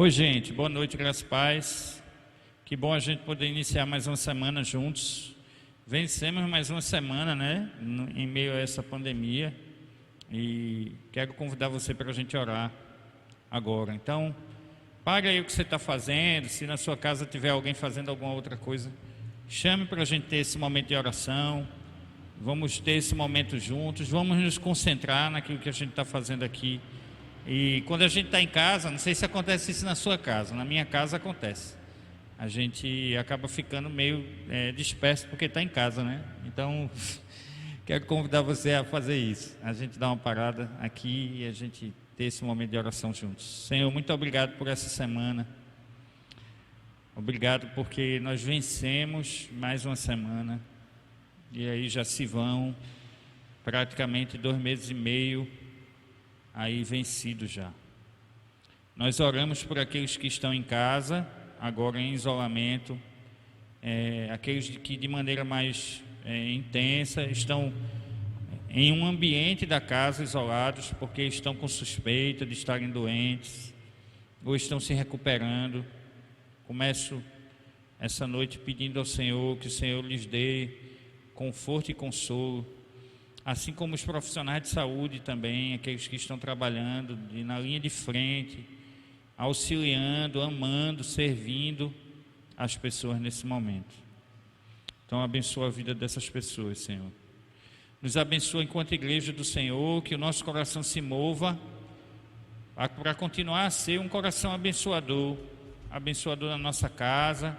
Oi, gente, boa noite, graças e paz. Que bom a gente poder iniciar mais uma semana juntos. Vencemos mais uma semana, né, em meio a essa pandemia. E quero convidar você para a gente orar agora. Então, pare aí o que você está fazendo. Se na sua casa tiver alguém fazendo alguma outra coisa, chame para a gente ter esse momento de oração. Vamos ter esse momento juntos. Vamos nos concentrar naquilo que a gente está fazendo aqui. E quando a gente está em casa, não sei se acontece isso na sua casa, na minha casa acontece. A gente acaba ficando meio disperso porque está em casa, né? Então, quero convidar você a fazer isso. A gente dá uma parada aqui e a gente ter esse momento de oração juntos. Senhor, muito obrigado por essa semana. Obrigado porque nós vencemos mais uma semana. E aí já se vão praticamente 2 meses e meio aí vencido já. Nós oramos por aqueles que estão em casa, agora em isolamento, aqueles que de maneira mais intensa estão em um ambiente da casa isolados porque estão com suspeita de estarem doentes ou estão se recuperando. Começo essa noite pedindo ao Senhor que o Senhor lhes dê conforto e consolo, assim como os profissionais de saúde também, aqueles que estão trabalhando na linha de frente, auxiliando, amando, servindo as pessoas nesse momento. Então abençoa a vida dessas pessoas, Senhor. Nos abençoa enquanto igreja do Senhor, que o nosso coração se mova para continuar a ser um coração abençoador na nossa casa,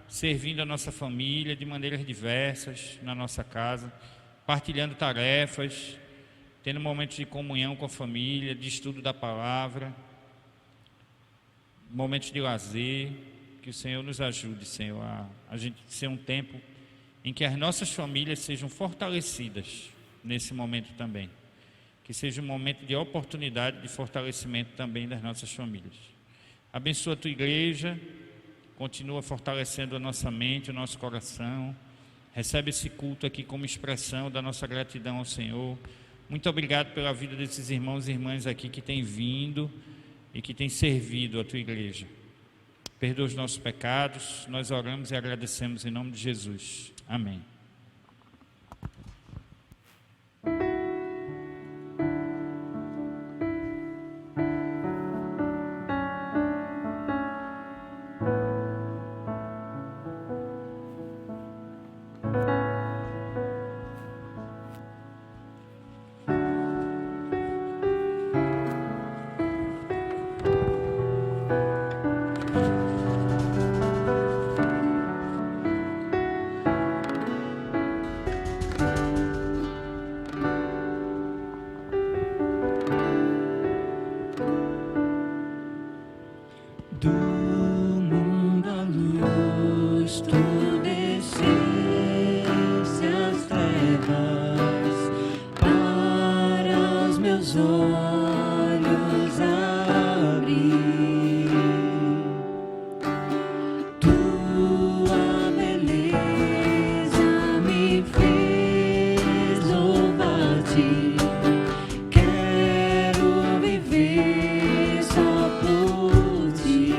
servindo a nossa família de maneiras diversas na nossa casa, partilhando tarefas, tendo momentos de comunhão com a família, de estudo da palavra, momentos de lazer. Que o Senhor nos ajude, Senhor, a gente ser um tempo em que as nossas famílias sejam fortalecidas nesse momento também, que seja um momento de oportunidade de fortalecimento também das nossas famílias. Abençoa a tua igreja, continua fortalecendo a nossa mente, o nosso coração. Recebe esse culto aqui como expressão da nossa gratidão ao Senhor. Muito obrigado pela vida desses irmãos e irmãs aqui que têm vindo e que têm servido a tua igreja. Perdoa os nossos pecados, nós oramos e agradecemos em nome de Jesus. Amém. Quero viver só por ti.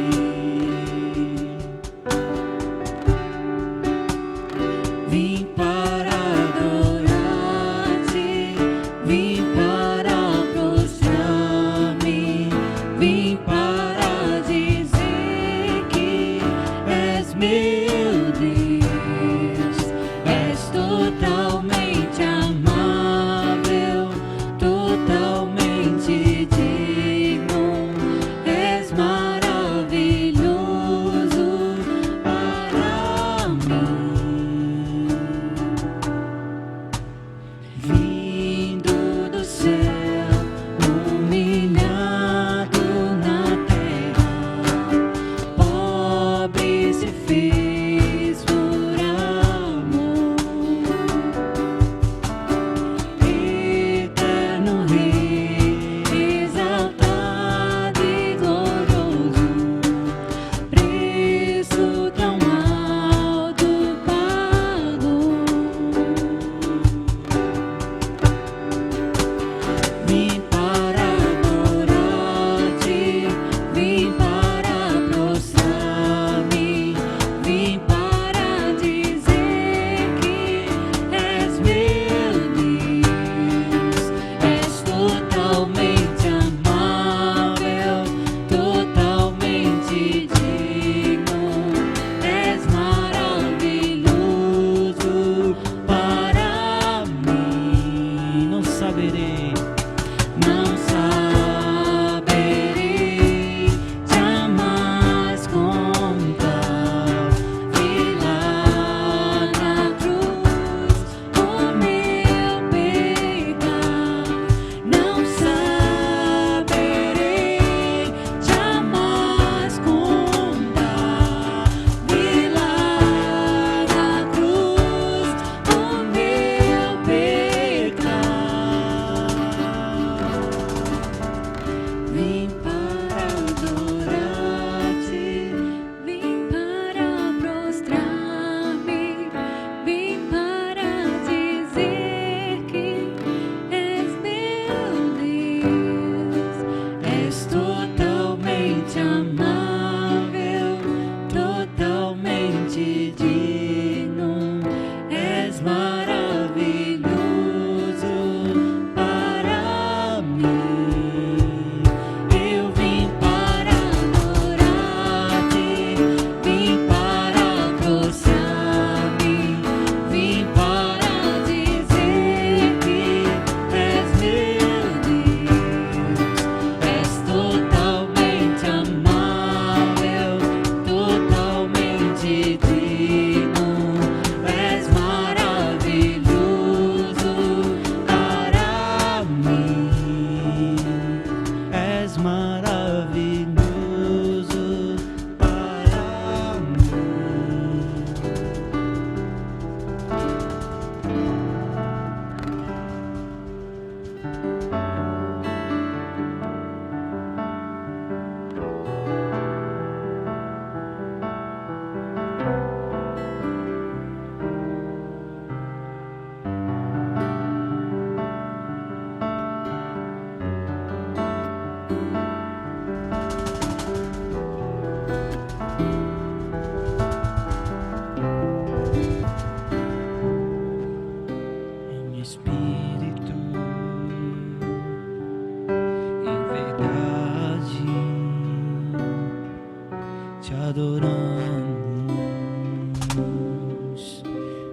te adoramos,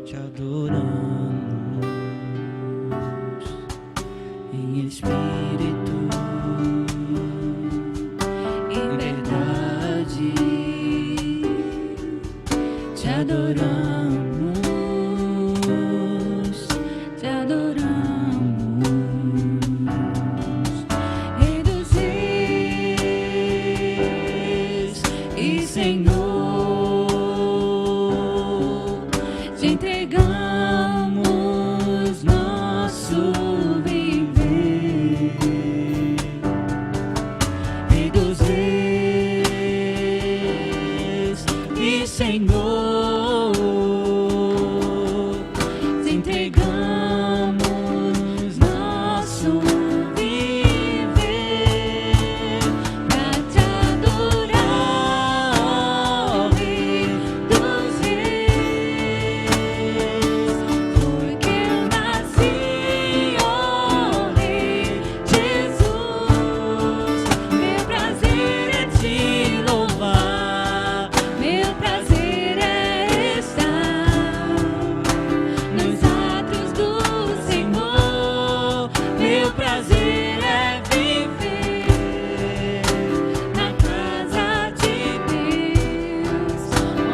te adoramos em espírito e verdade, te adoramos, te adoramos. Rei dos reis e Senhor, te entregamos nosso viver. Rei dos reis e Senhor, te entregamos nosso viver pra te adorar, ó Rei dos reis, porque eu nasci, ó Rei Jesus. Meu prazer é te louvar, meu prazer é estar nos atos do Senhor. Meu prazer é viver na casa de Deus,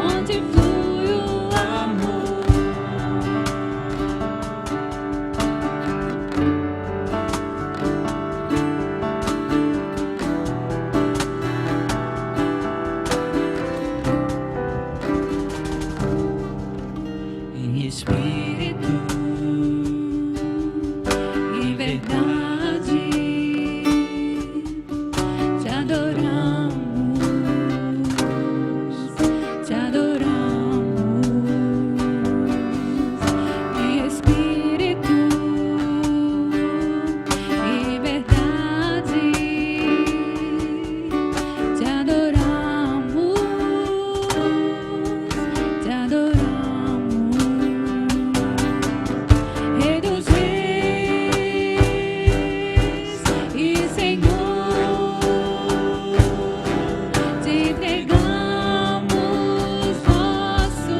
onde flui o amor. Em espírito e verdade, te adoramos, te adoramos. Em espírito e verdade, te adoramos, te adoramos. Rei dos reis e Senhor, te entregamos nosso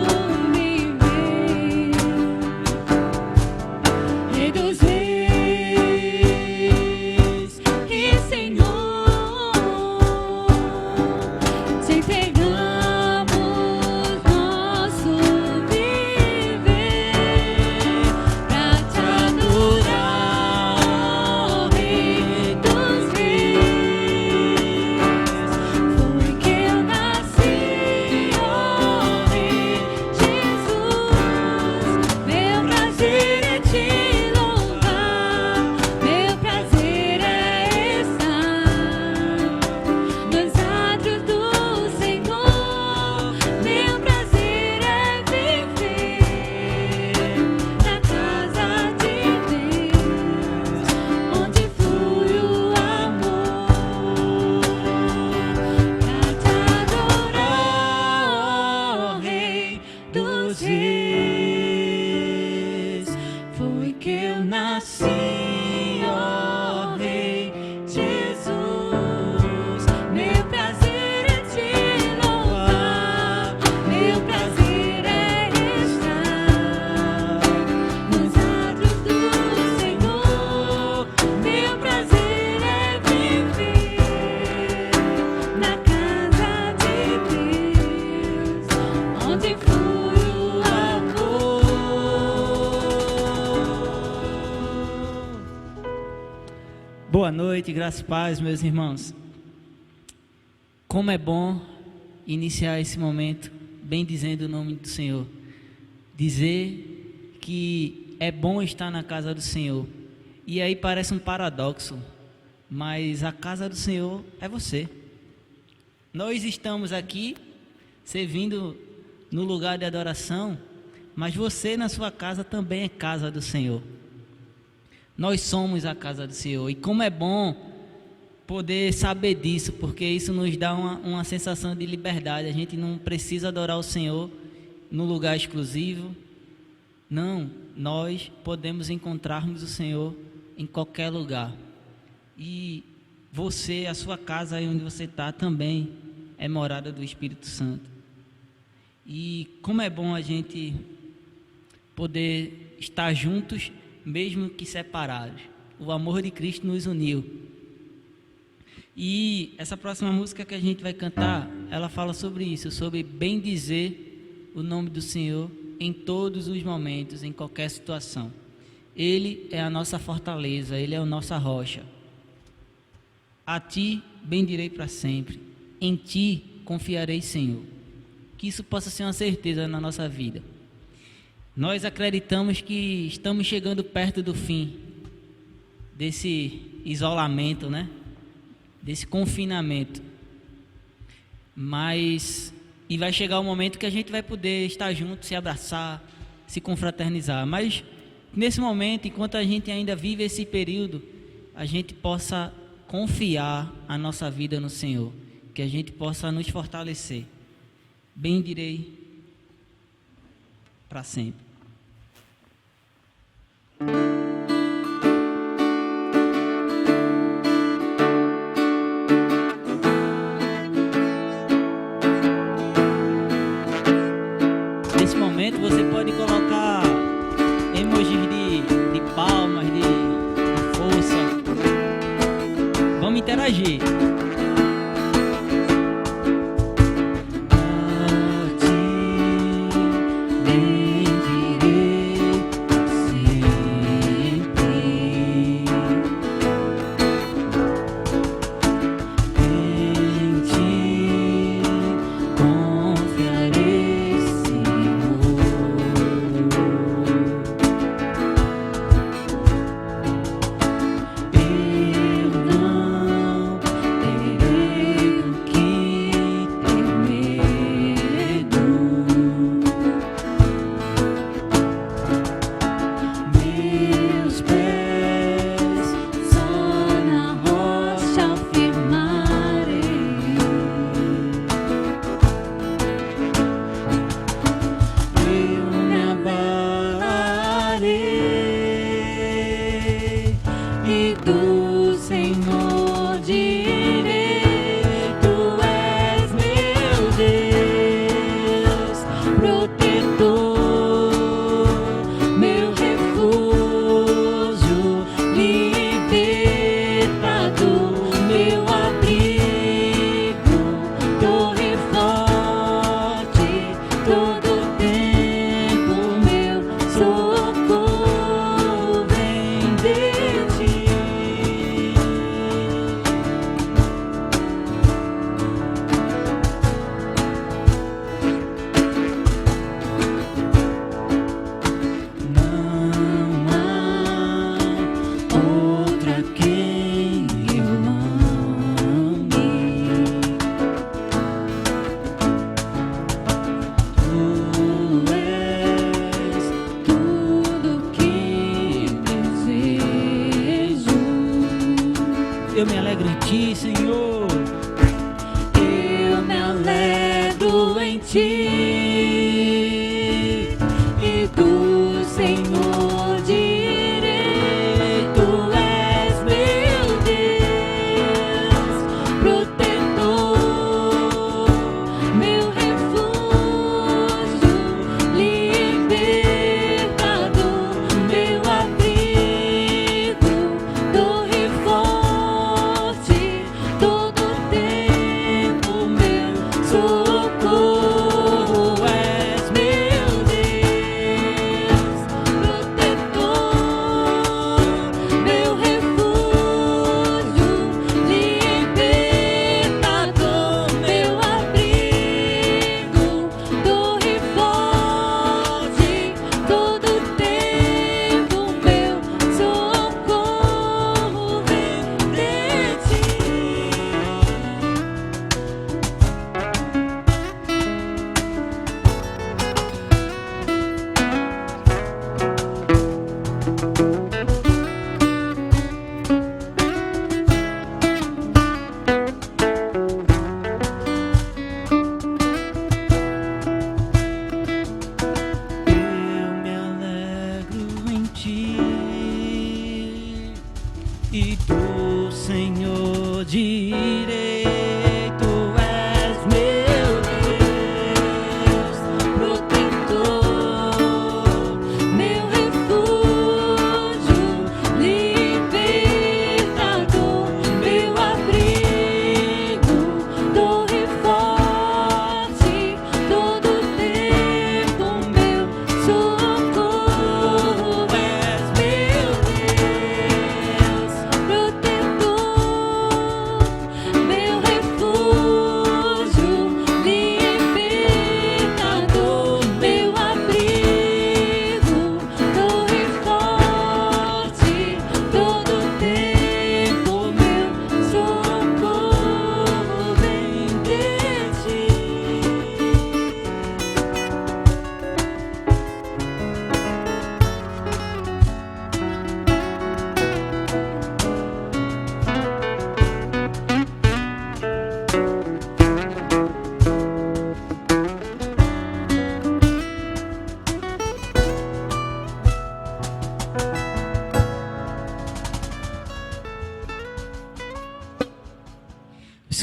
viver. Rei dos reis e Senhor, te entregamos nosso viver pra te adorar, ó Rei dos reis. Foi que eu nasci, ó Rei Jesus. Meu prazer é te louvar, meu prazer é estar nos atos do Senhor. Meu prazer é viver na casa de Deus, onde flui o amor. Pra te adorar, ó Rei dos reis, foi que eu nasci, ó Rei Jesus. Meu prazer é te louvar, meu prazer é estar nos atos do Senhor. Meu prazer é viver na casa de Deus, onde flui o amor. Boa noite, graças e paz, meus irmãos. Como é bom iniciar esse momento bendizendo o nome do Senhor. Dizer que é bom estar na casa do Senhor. E aí parece um paradoxo, mas a casa do Senhor é você. Nós estamos aqui servindo no lugar de adoração, mas você na sua casa também é casa do Senhor. Nós somos a casa do Senhor, e como é bom poder saber disso, porque isso nos dá uma sensação de liberdade. A gente não precisa adorar o Senhor no lugar exclusivo. Não, nós podemos encontrarmos o Senhor em qualquer lugar. E você, a sua casa aí onde você está também é morada do Espírito Santo. E como é bom a gente poder estar juntos, mesmo que separados. O amor de Cristo nos uniu. E essa próxima música que a gente vai cantar, ela fala sobre isso, sobre bendizer o nome do Senhor em todos os momentos, em qualquer situação. Ele é a nossa fortaleza, Ele é a nossa rocha. A Ti bendirei para sempre, em Ti confiarei, Senhor. Que isso possa ser uma certeza na nossa vida. Nós acreditamos que estamos chegando perto do fim desse isolamento, né? Desse confinamento. E vai chegar o momento que a gente vai poder estar junto, se abraçar, se confraternizar. Mas nesse momento, enquanto a gente ainda vive esse período, a gente possa confiar a nossa vida no Senhor, que a gente possa nos fortalecer. Bendirei para sempre. Nesse momento você pode colocar emojis de palmas, de força. Vamos interagir. Eu me alegro em Ti, Senhor. Eu me alegro em Ti, e do Senhor direi: Tu és meu Deus, protetor, meu refúgio, libertador, meu abrigo, torre forte, todo tempo meu socorro.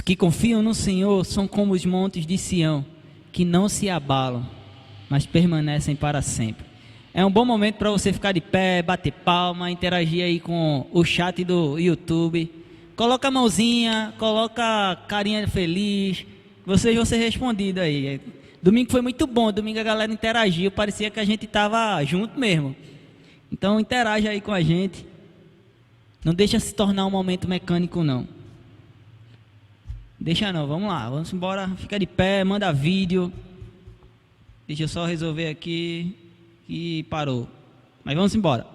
que confiam no Senhor são como os montes de Sião, que não se abalam, mas permanecem para sempre. É um bom momento para você ficar de pé, bater palma, interagir aí com o chat do YouTube. Coloca a mãozinha, coloca a carinha feliz, vocês vão ser respondidos aí. Domingo foi muito bom, domingo a galera interagiu, parecia que a gente estava junto mesmo. Então interaja aí com a gente. Não deixa se tornar um momento mecânico não. Deixa não, vamos lá, vamos embora, fica de pé, manda vídeo. Deixa eu só resolver aqui e parou. Mas vamos embora.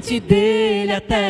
Viver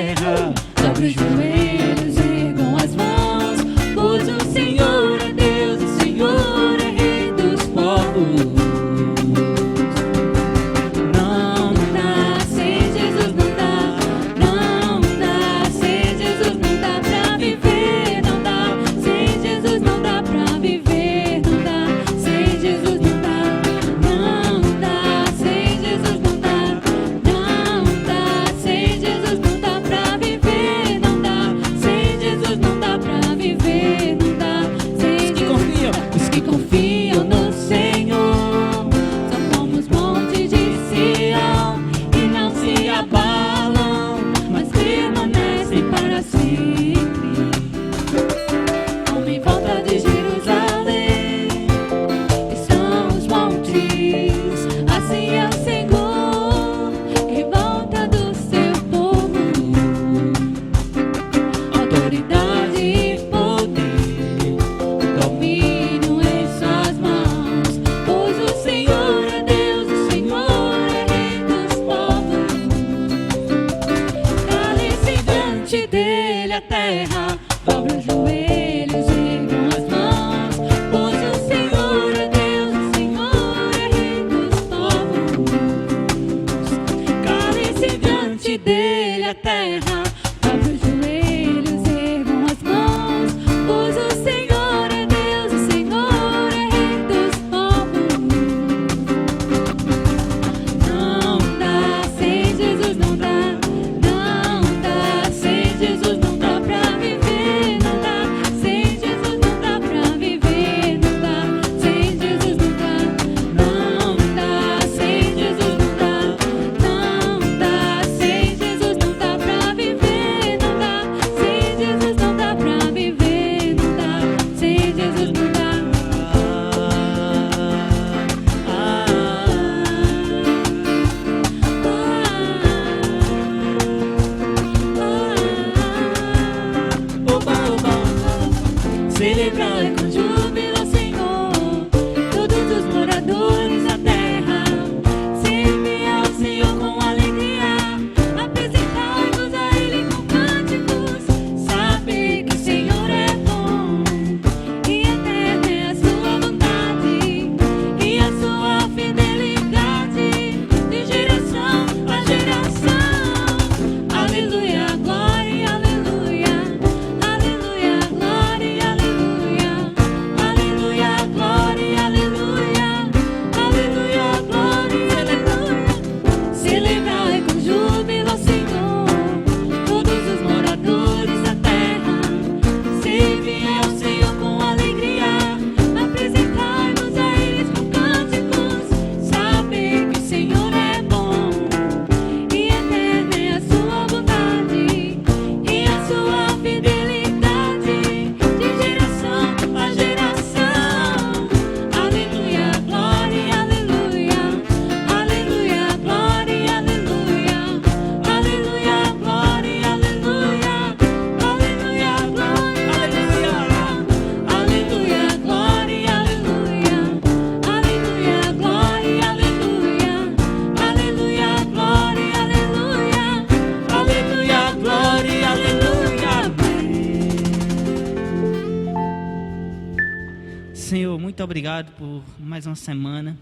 muito obrigado por mais uma semana.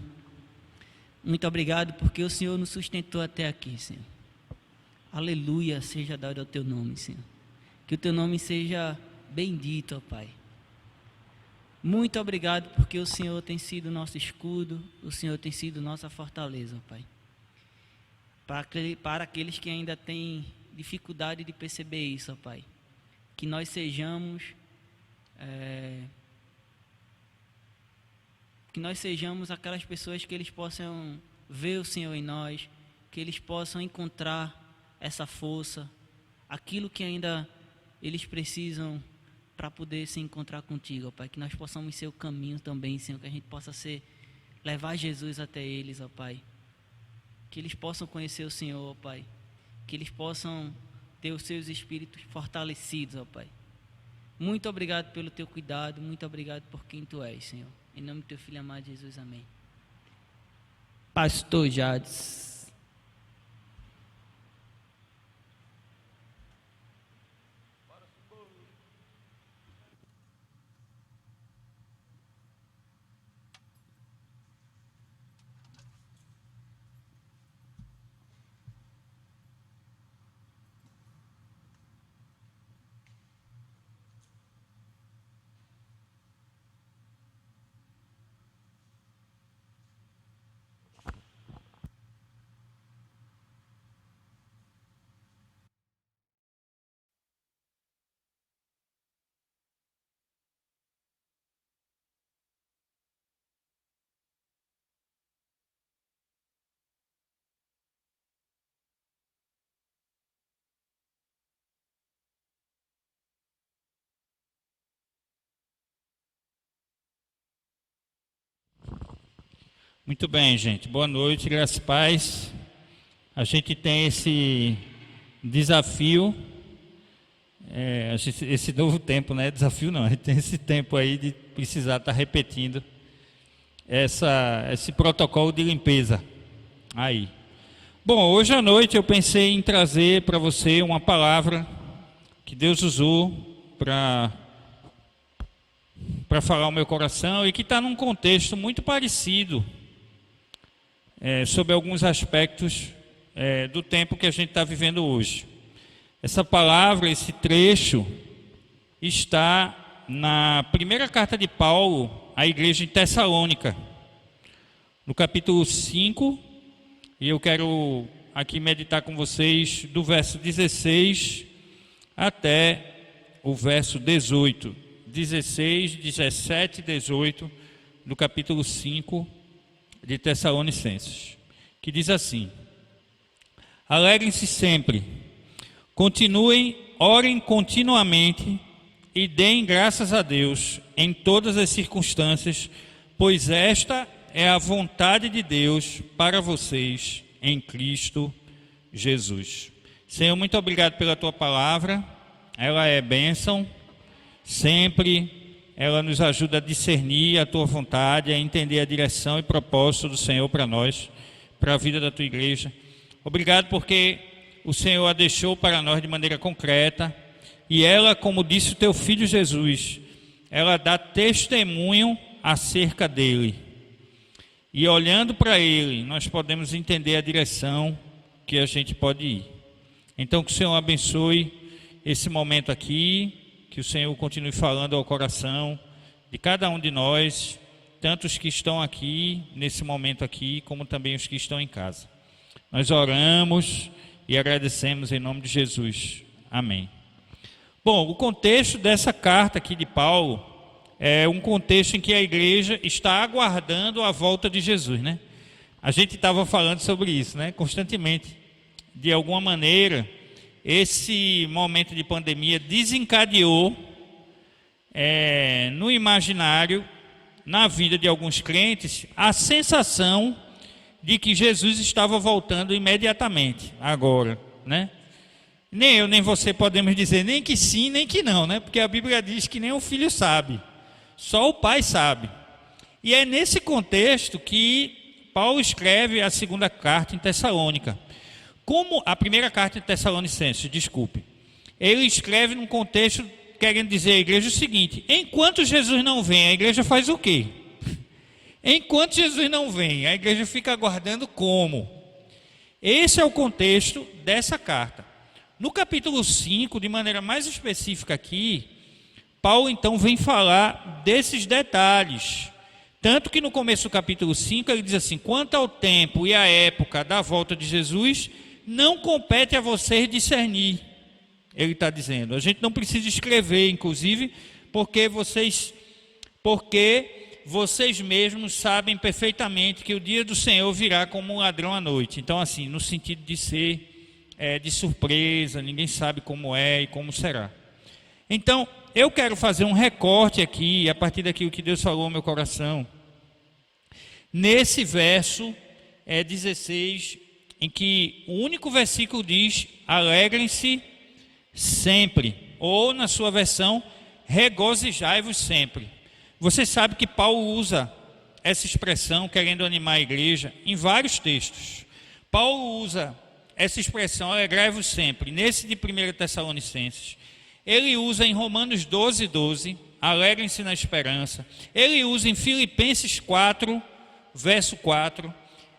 Muito obrigado porque o Senhor nos sustentou até aqui, Senhor. Aleluia, seja dado ao teu nome, Senhor. Que o teu nome seja bendito, ó Pai. Muito obrigado porque o Senhor tem sido nosso escudo, o Senhor tem sido nossa fortaleza, ó Pai. Para aqueles que ainda têm dificuldade de perceber isso, ó Pai. Que nós sejamos aquelas pessoas que eles possam ver o Senhor em nós, que eles possam encontrar essa força, aquilo que ainda eles precisam para poder se encontrar contigo, ó Pai, que nós possamos ser o caminho também, Senhor, que a gente possa levar Jesus até eles, ó Pai, que eles possam conhecer o Senhor, ó Pai, que eles possam ter os seus espíritos fortalecidos, ó Pai. Muito obrigado pelo teu cuidado, muito obrigado por quem tu és, Senhor. Em nome do teu filho amado Jesus, amém. Pastor Jades. Muito bem, gente. Boa noite, graças e paz. A gente tem esse desafio, esse novo tempo, não é desafio não, a gente tem esse tempo aí de precisar estar repetindo esse protocolo de limpeza aí. Bom, hoje à noite eu pensei em trazer para você uma palavra que Deus usou para falar ao meu coração e que está num contexto muito parecido sobre alguns aspectos do tempo que a gente está vivendo hoje. Essa palavra, esse trecho, está na primeira carta de Paulo à igreja em Tessalônica, no capítulo 5, e eu quero aqui meditar com vocês do verso 16 até o verso 18. 16, 17 e 18 do capítulo 5 de Tessalonicenses, que diz assim: alegrem-se sempre, continuem, orem continuamente e deem graças a Deus em todas as circunstâncias, pois esta é a vontade de Deus para vocês em Cristo Jesus. Senhor, muito obrigado pela tua palavra, ela é bênção, sempre ela nos ajuda a discernir a tua vontade, a entender a direção e propósito do Senhor para nós, para a vida da tua igreja. Obrigado porque o Senhor a deixou para nós de maneira concreta, e ela, como disse o teu filho Jesus, ela dá testemunho acerca dele. E olhando para ele, nós podemos entender a direção que a gente pode ir. Então que o Senhor abençoe esse momento aqui, que o Senhor continue falando ao coração de cada um de nós, tanto os que estão aqui, nesse momento aqui, como também os que estão em casa. Nós oramos e agradecemos em nome de Jesus. Amém. Bom, o contexto dessa carta aqui de Paulo é um contexto em que a igreja está aguardando a volta de Jesus, né? A gente estava falando sobre isso, né? Constantemente. De alguma maneira, esse momento de pandemia desencadeou no imaginário, na vida de alguns crentes, a sensação de que Jesus estava voltando imediatamente, agora, né? Nem eu, nem você podemos dizer nem que sim, nem que não, né? Porque a Bíblia diz que nem o filho sabe, só o pai sabe. E é nesse contexto que Paulo escreve a segunda carta em Tessalônica. Como a primeira carta de Tessalonicenses, desculpe. Ele escreve num contexto querendo dizer à igreja o seguinte: enquanto Jesus não vem, a igreja faz o quê? Enquanto Jesus não vem, a igreja fica aguardando como? Esse é o contexto dessa carta. No capítulo 5, de maneira mais específica aqui, Paulo então vem falar desses detalhes. Tanto que no começo do capítulo 5 ele diz assim: quanto ao tempo e à época da volta de Jesus, não compete a vocês discernir. Ele está dizendo, a gente não precisa escrever, inclusive, porque vocês mesmos sabem perfeitamente que o dia do Senhor virá como um ladrão à noite. Então, assim, no sentido de ser de surpresa, ninguém sabe como é e como será. Então, eu quero fazer um recorte aqui, a partir daquilo que Deus falou no meu coração, nesse verso 16, em que o único versículo diz: alegrem-se sempre, ou na sua versão, regozijai-vos sempre. Você sabe que Paulo usa essa expressão, querendo animar a igreja, em vários textos. Paulo usa essa expressão, alegrai-vos sempre, nesse de 1 Tessalonicenses. Ele usa em Romanos 12:12, alegrem-se na esperança. Ele usa em Filipenses 4, verso 4,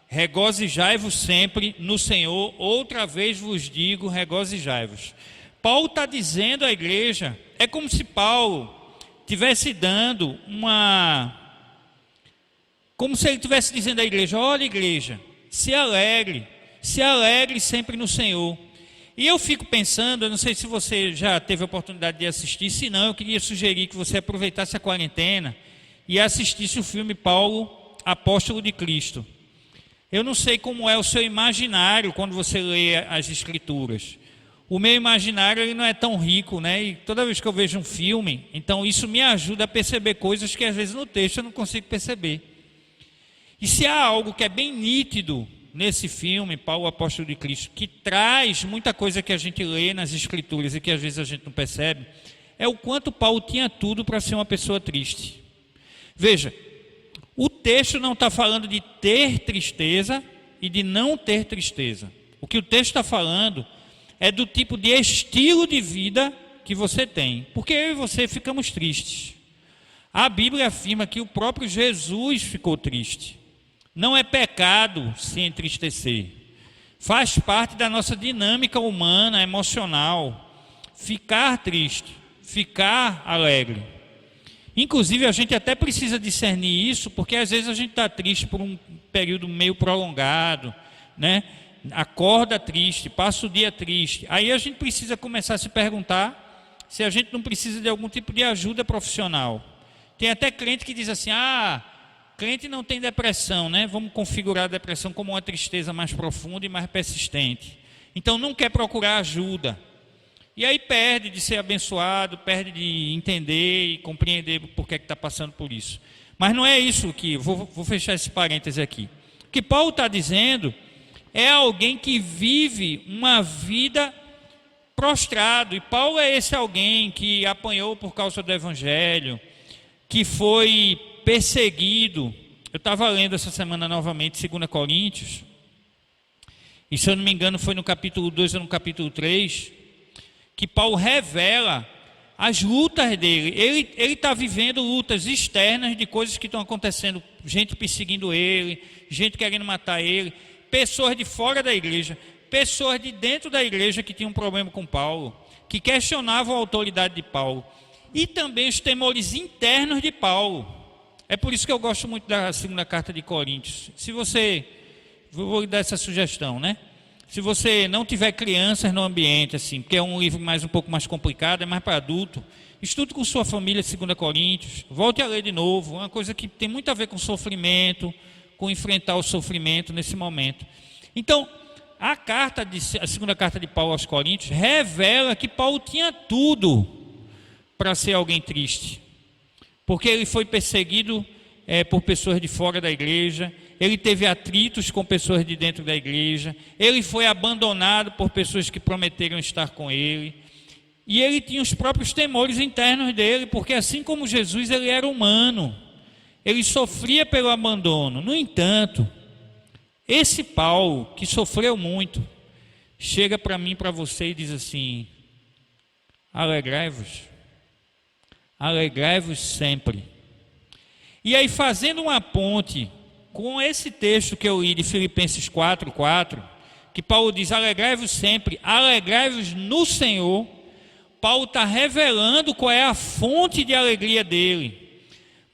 regozijai-vos sempre no Senhor, outra vez vos digo, regozijai-vos. Paulo está dizendo à igreja, é como se Paulo estivesse dando como se ele estivesse dizendo à igreja: olha, igreja, se alegre sempre no Senhor. E eu fico pensando, eu não sei se você já teve a oportunidade de assistir, se não, eu queria sugerir que você aproveitasse a quarentena e assistisse o filme Paulo, Apóstolo de Cristo. Eu não sei como é o seu imaginário quando você lê as Escrituras. O meu imaginário ele não é tão rico, né? E toda vez que eu vejo um filme, então isso me ajuda a perceber coisas que às vezes no texto eu não consigo perceber. E se há algo que é bem nítido nesse filme, Paulo, Apóstolo de Cristo, que traz muita coisa que a gente lê nas Escrituras e que às vezes a gente não percebe, é o quanto Paulo tinha tudo para ser uma pessoa triste. Veja, o texto não está falando de ter tristeza e de não ter tristeza. O que o texto está falando é do tipo de estilo de vida que você tem. Porque eu e você ficamos tristes. A Bíblia afirma que o próprio Jesus ficou triste. Não é pecado se entristecer. Faz parte da nossa dinâmica humana, emocional. Ficar triste, ficar alegre. Inclusive, a gente até precisa discernir isso, porque às vezes a gente está triste por um período meio prolongado, né? Acorda triste, passa o dia triste. Aí a gente precisa começar a se perguntar se a gente não precisa de algum tipo de ajuda profissional. Tem até crente que diz assim: crente não tem depressão, né? Vamos configurar a depressão como uma tristeza mais profunda e mais persistente. Então não quer procurar ajuda. E aí perde de ser abençoado, perde de entender e compreender por que está passando por isso. Mas não é isso que... Vou fechar esse parêntese aqui. O que Paulo está dizendo é alguém que vive uma vida prostrado. E Paulo é esse alguém que apanhou por causa do Evangelho, que foi perseguido. Eu estava lendo essa semana novamente 2 Coríntios, e se eu não me engano foi no capítulo 2 ou no capítulo 3, que Paulo revela as lutas dele. Ele está vivendo lutas externas de coisas que estão acontecendo, gente perseguindo ele, gente querendo matar ele, pessoas de fora da igreja, pessoas de dentro da igreja que tinham um problema com Paulo, que questionavam a autoridade de Paulo, e também os temores internos de Paulo. É por isso que eu gosto muito da segunda carta de Coríntios. Se você, vou lhe dar essa sugestão, né? Se você não tiver crianças no ambiente, assim, porque é um livro um pouco mais complicado, é mais para adulto, estude com sua família 2 Coríntios, volte a ler de novo, uma coisa que tem muito a ver com sofrimento, com enfrentar o sofrimento nesse momento. Então, a segunda carta de Paulo aos Coríntios revela que Paulo tinha tudo para ser alguém triste, porque ele foi perseguido por pessoas de fora da igreja, ele teve atritos com pessoas de dentro da igreja, ele foi abandonado por pessoas que prometeram estar com ele, e ele tinha os próprios temores internos dele, porque assim como Jesus, ele era humano, ele sofria pelo abandono. No entanto, esse Paulo, que sofreu muito, chega para mim, para você e diz assim: alegrai-vos sempre. E aí, fazendo uma ponte com esse texto que eu li de Filipenses 4:4, que Paulo diz: alegrai-vos sempre, alegrai-vos no Senhor. Paulo está revelando qual é a fonte de alegria dele.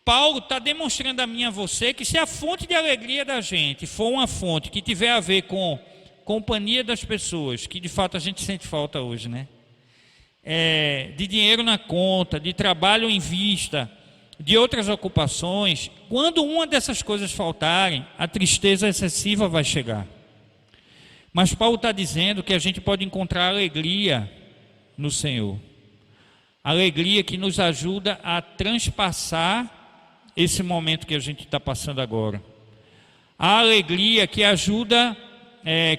Paulo está demonstrando a mim e a você que se a fonte de alegria da gente for uma fonte que tiver a ver com companhia das pessoas, que de fato a gente sente falta hoje, né? De dinheiro na conta, de trabalho em vista, de outras ocupações, quando uma dessas coisas faltarem, a tristeza excessiva vai chegar. Mas Paulo está dizendo que a gente pode encontrar alegria no Senhor. Alegria que nos ajuda a transpassar esse momento que a gente está passando agora. A alegria que ajuda,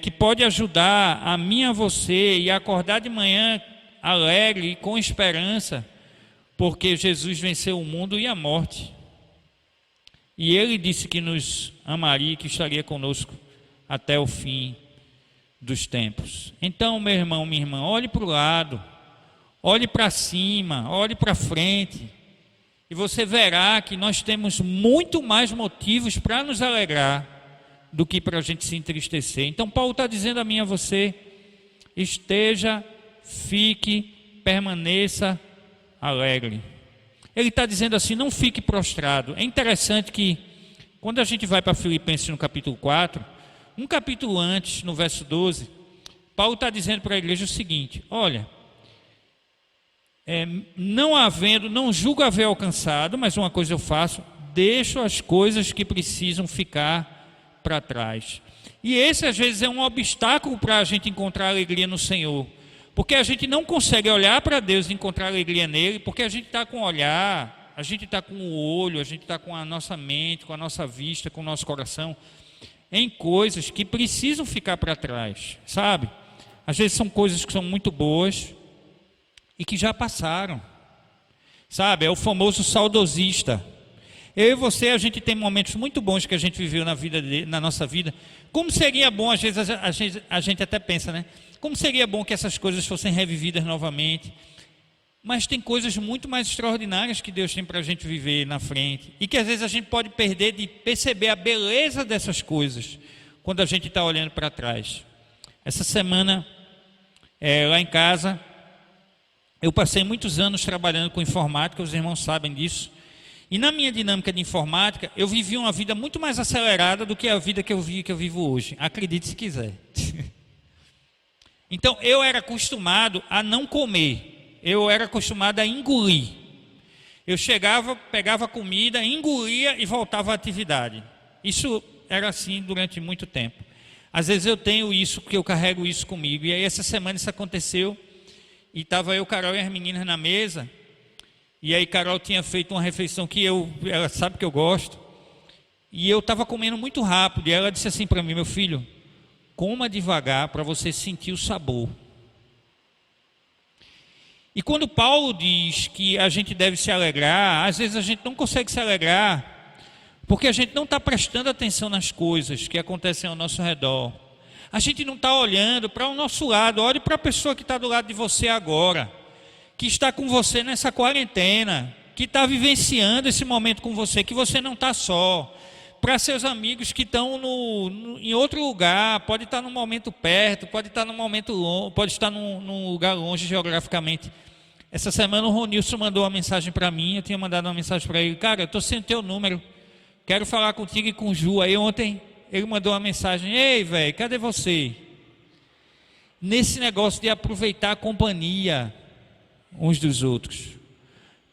que pode ajudar a mim e a você e acordar de manhã alegre e com esperança, porque Jesus venceu o mundo e a morte. E Ele disse que nos amaria e que estaria conosco até o fim dos tempos. Então, meu irmão, minha irmã, olhe para o lado, olhe para cima, olhe para frente, e você verá que nós temos muito mais motivos para nos alegrar do que para a gente se entristecer. Então Paulo está dizendo a mim e a você: esteja, fique, permaneça alegre. Ele está dizendo assim: não fique prostrado. É interessante que quando a gente vai para Filipenses no capítulo 4, um capítulo antes, no verso 12, Paulo está dizendo para a igreja o seguinte: olha, não julgo haver alcançado, mas uma coisa eu faço, deixo as coisas que precisam ficar para trás. E esse às vezes é um obstáculo para a gente encontrar alegria no Senhor, porque a gente não consegue olhar para Deus e encontrar alegria nele, porque a gente está com o olhar, a gente está com o olho, a gente está com a nossa mente, com a nossa vista, com o nosso coração em coisas que precisam ficar para trás, sabe? Às vezes são coisas que são muito boas e que já passaram, sabe? É o famoso saudosista. Eu e você, a gente tem momentos muito bons que a gente viveu na nossa vida. Como seria bom, às vezes a gente até pensa, né? Como seria bom que essas coisas fossem revividas novamente. Mas tem coisas muito mais extraordinárias que Deus tem para a gente viver na frente, e que às vezes a gente pode perder de perceber a beleza dessas coisas quando a gente está olhando para trás. Essa semana, lá em casa, eu passei muitos anos trabalhando com informática, os irmãos sabem disso. E na minha dinâmica de informática, eu vivi uma vida muito mais acelerada do que a vida que eu vivo hoje. Acredite se quiser. Então, eu era acostumado a não comer. Eu era acostumado a engolir. Eu chegava, pegava comida, engolia e voltava à atividade. Isso era assim durante muito tempo. Às vezes eu tenho isso, porque eu carrego isso comigo. E aí essa semana isso aconteceu. E estava eu, Carol e as meninas na mesa. E aí Carol tinha feito uma refeição que ela sabe que eu gosto. E eu estava comendo muito rápido. E ela disse assim para mim: meu filho, coma devagar para você sentir o sabor. E quando Paulo diz que a gente deve se alegrar, às vezes a gente não consegue se alegrar, porque a gente não está prestando atenção nas coisas que acontecem ao nosso redor. A gente não está olhando para o nosso lado. Olhe para a pessoa que está do lado de você agora, que está com você nessa quarentena, que está vivenciando esse momento com você, que você não está só. Para seus amigos que estão em outro lugar, pode estar num momento perto, pode estar num momento longe, pode estar num lugar longe geograficamente. Essa semana o Ronilson mandou uma mensagem para mim, eu tinha mandado uma mensagem para ele: cara, eu estou sem o teu número, quero falar contigo e com o Ju. Aí ontem ele mandou uma mensagem: ei, velho, cadê você? Nesse negócio de aproveitar a companhia uns dos outros,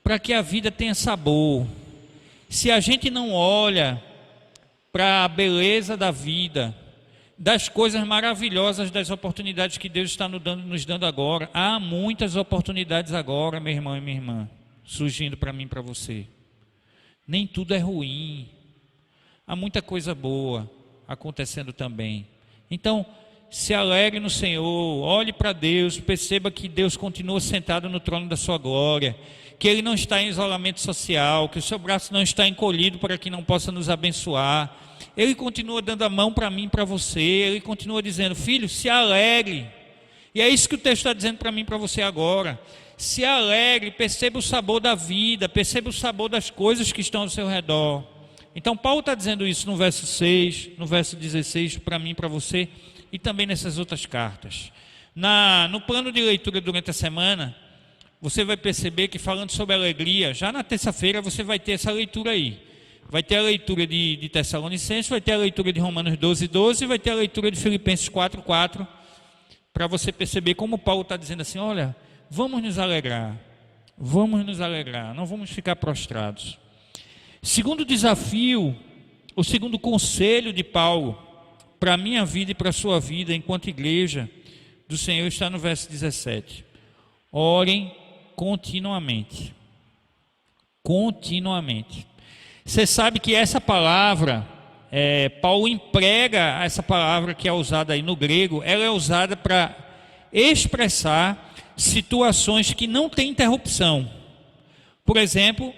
para que a vida tenha sabor. Se a gente não olha para a beleza da vida, das coisas maravilhosas, das oportunidades que Deus está nos dando agora, há muitas oportunidades agora, meu irmão e minha irmã, surgindo para mim e para você. Nem tudo é ruim, há muita coisa boa acontecendo também. Então, se alegre no Senhor, olhe para Deus, perceba que Deus continua sentado no trono da sua glória, que Ele não está em isolamento social, que o seu braço não está encolhido para que não possa nos abençoar. Ele continua dando a mão para mim e para você. Ele continua dizendo: filho, se alegre. E é isso que o texto está dizendo para mim e para você agora. Se alegre, perceba o sabor da vida, perceba o sabor das coisas que estão ao seu redor. Então Paulo está dizendo isso no verso 6, no verso 16, para mim, para você, e também nessas outras cartas. No plano de leitura durante a semana, você vai perceber que falando sobre alegria, já na terça-feira você vai ter essa leitura aí. Vai ter a leitura de Tessalonicenses, vai ter a leitura de Romanos 12:12, vai ter a leitura de Filipenses 4:4, para você perceber como Paulo está dizendo assim, olha, vamos nos alegrar, não vamos ficar prostrados. Segundo desafio, o segundo conselho de Paulo, para a minha vida e para a sua vida, enquanto igreja do Senhor, está no verso 17. Orem continuamente. Continuamente. Você sabe que essa palavra, Paulo emprega essa palavra que é usada aí no grego, ela é usada para expressar situações que não têm interrupção. Por exemplo,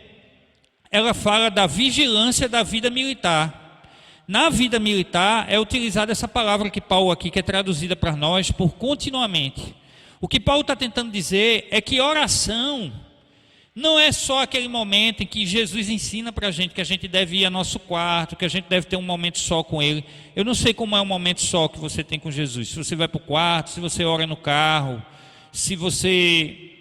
ela fala da vigilância da vida militar. Na vida militar é utilizada essa palavra que Paulo aqui, que é traduzida para nós por continuamente. O que Paulo está tentando dizer é que oração não é só aquele momento em que Jesus ensina para a gente que a gente deve ir ao nosso quarto, que a gente deve ter um momento só com Ele. Eu não sei como é o momento só que você tem com Jesus. Se você vai para o quarto, se você ora no carro, se você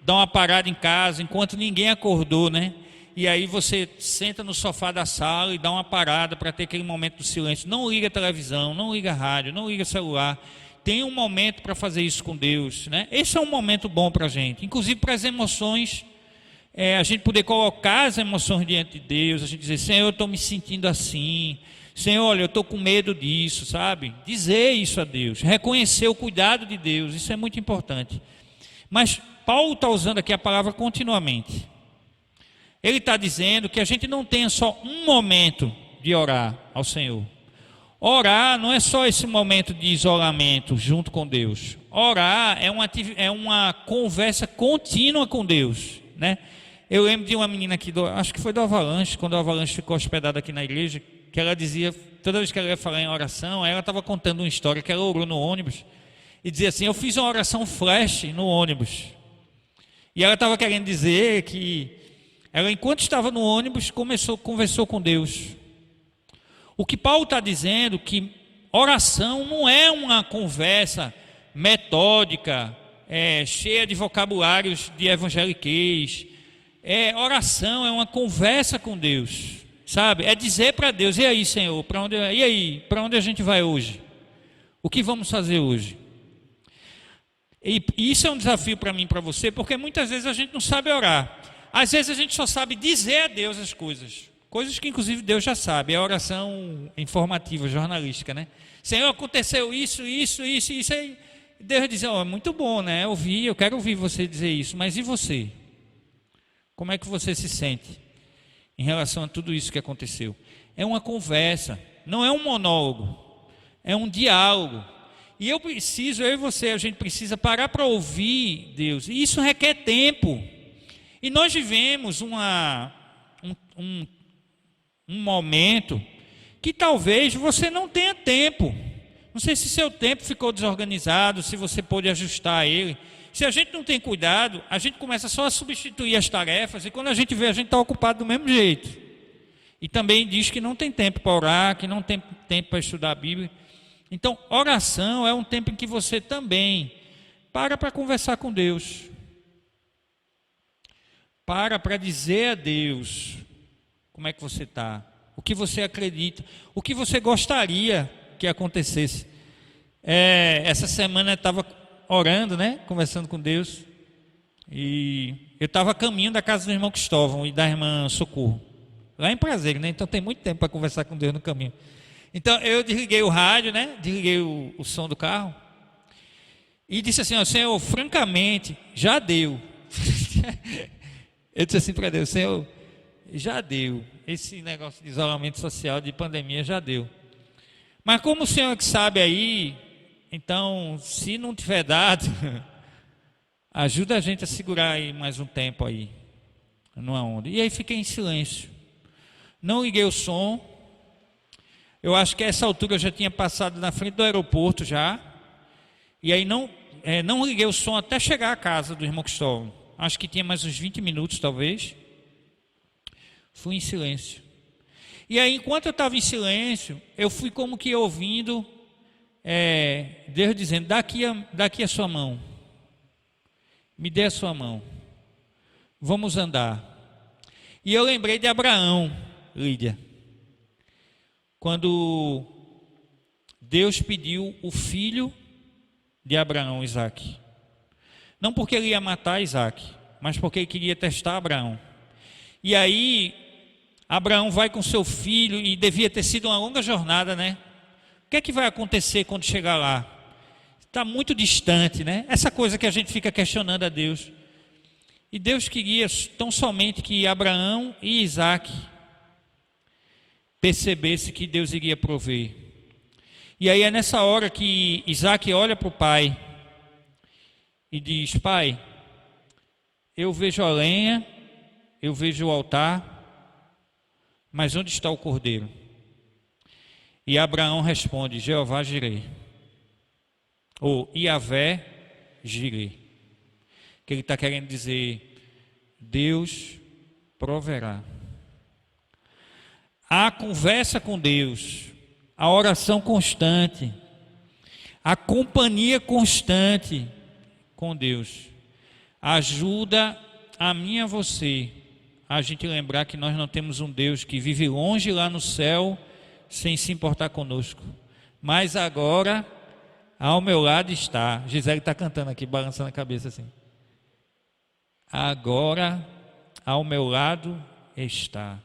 dá uma parada em casa enquanto ninguém acordou, né? E aí você senta no sofá da sala e dá uma parada para ter aquele momento do silêncio. Não liga a televisão, não liga a rádio, não liga o celular. Tem um momento para fazer isso com Deus, né? Esse é um momento bom para a gente, inclusive para as emoções, a gente poder colocar as emoções diante de Deus, a gente dizer, Senhor, eu estou me sentindo assim, Senhor, olha, eu estou com medo disso, sabe? Dizer isso a Deus, reconhecer o cuidado de Deus, isso é muito importante. Mas Paulo está usando aqui a palavra continuamente. Ele está dizendo que a gente não tenha só um momento de orar ao Senhor. Orar não é só esse momento de isolamento junto com Deus. Orar é uma conversa contínua com Deus, né? Eu lembro de uma menina aqui, acho que foi do Avalanche, quando o Avalanche ficou hospedada aqui na igreja, que ela dizia, toda vez que ela ia falar em oração, ela estava contando uma história que ela orou no ônibus, e dizia assim, eu fiz uma oração flash no ônibus. E ela estava querendo dizer que ela, enquanto estava no ônibus, conversou com Deus. O que Paulo está dizendo que oração não é uma conversa metódica, cheia de vocabulários de evangeliquez. Oração é uma conversa com Deus, sabe? É dizer para Deus, e aí, Senhor, para onde a gente vai hoje? O que vamos fazer hoje? E isso é um desafio para mim e para você, porque muitas vezes a gente não sabe orar. Às vezes a gente só sabe dizer a Deus as coisas que inclusive Deus já sabe, é a oração informativa, jornalística, né? Senhor, aconteceu isso, aí Deus diz, é muito bom, né? Eu quero ouvir você dizer isso, mas e você? Como é que você se sente em relação a tudo isso que aconteceu? É uma conversa, não é um monólogo, é um diálogo. E eu e você, a gente precisa parar para ouvir Deus, e isso requer tempo. E nós vivemos um momento que talvez você não tenha tempo. Não sei se seu tempo ficou desorganizado, se você pôde ajustar ele. Se a gente não tem cuidado, a gente começa só a substituir as tarefas e quando a gente vê, a gente está ocupado do mesmo jeito. E também diz que não tem tempo para orar, que não tem tempo para estudar a Bíblia. Então, oração é um tempo em que você também para conversar com Deus. Para dizer a Deus como é que você está, o que você acredita, o que você gostaria que acontecesse. Essa semana eu estava orando, né, conversando com Deus, e eu estava a caminho da casa do irmão Cristóvão e da irmã Socorro, lá em Prazer, né, então tem muito tempo para conversar com Deus no caminho. Então eu desliguei o rádio, né, desliguei o som do carro, e disse assim, Senhor, francamente, já deu. Eu disse assim para Deus, Senhor, já deu, esse negócio de isolamento social, de pandemia, já deu. Mas como o Senhor que sabe aí, então, se não tiver dado, ajuda a gente a segurar aí mais um tempo aí, numa onda. E aí fiquei em silêncio. Não liguei o som. Eu acho que a essa altura eu já tinha passado na frente do aeroporto já. E aí não liguei o som até chegar à casa do irmão Cristóvão. acho que tinha mais uns 20 minutos talvez, fui em silêncio. E aí, enquanto eu estava em silêncio, eu fui como que ouvindo Deus dizendo: daqui a sua mão, me dê a sua mão, vamos andar. E eu lembrei de Abraão, Lídia, quando Deus pediu o filho de Abraão, Isaque. Não porque ele ia matar Isaque, mas porque ele queria testar Abraão. E aí, Abraão vai com seu filho, e devia ter sido uma longa jornada, né? O que é que vai acontecer quando chegar lá? Está muito distante, né? Essa coisa que a gente fica questionando a Deus. E Deus queria tão somente que Abraão e Isaque percebessem que Deus iria prover. E aí é nessa hora que Isaque olha para o pai e diz: pai, eu vejo a lenha, eu vejo o altar, mas onde está o cordeiro? E Abraão responde: Jeová Jireh, ou Iavé Jireh. Que ele está querendo dizer: Deus proverá. A conversa com Deus, a oração constante, a companhia constante com Deus ajuda a mim e a você a gente lembrar que nós não temos um Deus que vive longe lá no céu sem se importar conosco, mas agora ao meu lado está. Gisele está cantando aqui, balançando a cabeça assim. Agora ao meu lado está.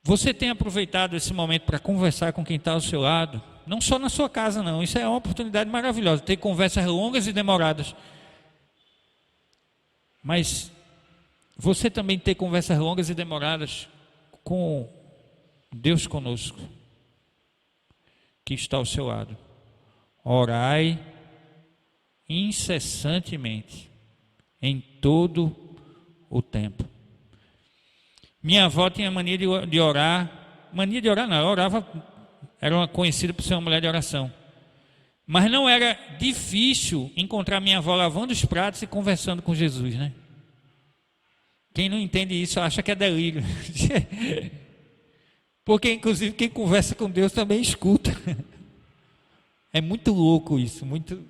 Você tem aproveitado esse momento para conversar com quem está ao seu lado? Não só na sua casa, não. Isso é uma oportunidade maravilhosa, ter conversas longas e demoradas. Mas você também ter conversas longas e demoradas com Deus conosco, que está ao seu lado. Orai incessantemente, em todo o tempo. Minha avó tinha mania de orar. Mania de orar não, ela orava, era conhecida por ser uma mulher de oração. Mas não era difícil encontrar minha avó lavando os pratos e conversando com Jesus, né? Quem não entende isso acha que é delírio. Porque inclusive quem conversa com Deus também escuta. É muito louco isso, muito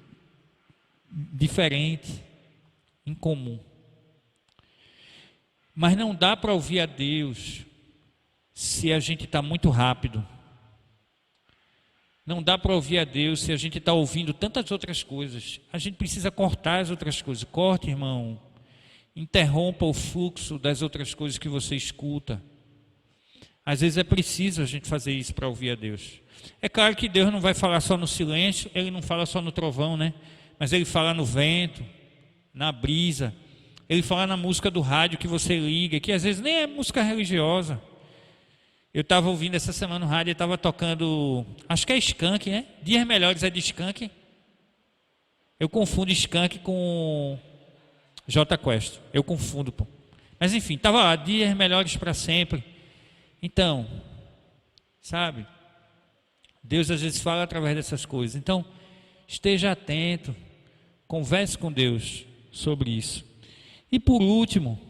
diferente, incomum. Mas não dá para ouvir a Deus se a gente está muito rápido. Não dá para ouvir a Deus se a gente está ouvindo tantas outras coisas. A gente precisa cortar as outras coisas. Corte, irmão. Interrompa o fluxo das outras coisas que você escuta. Às vezes é preciso a gente fazer isso para ouvir a Deus. É claro que Deus não vai falar só no silêncio, Ele não fala só no trovão, né? Mas Ele fala no vento, na brisa. Ele fala na música do rádio que você liga, que às vezes nem é música religiosa. Eu estava ouvindo essa semana no rádio, estava tocando, acho que é Skank, né? Dias Melhores é de Skank. Eu confundo Skank com J Quest. Eu confundo, pô. Mas enfim, estava lá, Dias Melhores para Sempre. Então, sabe? Deus às vezes fala através dessas coisas. Então, esteja atento, converse com Deus sobre isso. E por último,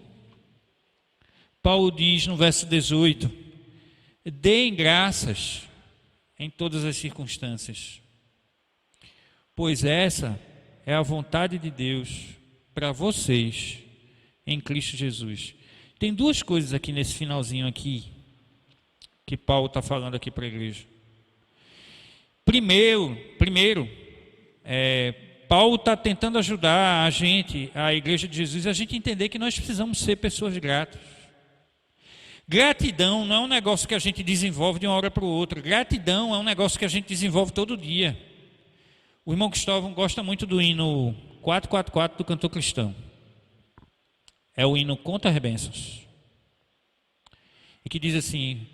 Paulo diz no verso 18: deem graças em todas as circunstâncias, pois essa é a vontade de Deus para vocês em Cristo Jesus. Tem duas coisas aqui nesse finalzinho aqui que Paulo está falando aqui para a igreja. Primeiro, Paulo está tentando ajudar a gente, a igreja de Jesus, a gente entender que nós precisamos ser pessoas gratas. Gratidão não é um negócio que a gente desenvolve de uma hora para outra. Gratidão é um negócio que a gente desenvolve todo dia. O irmão Cristóvão gosta muito do hino 444 do Cantor Cristão. É o hino Conta as Bênçãos. E que diz assim: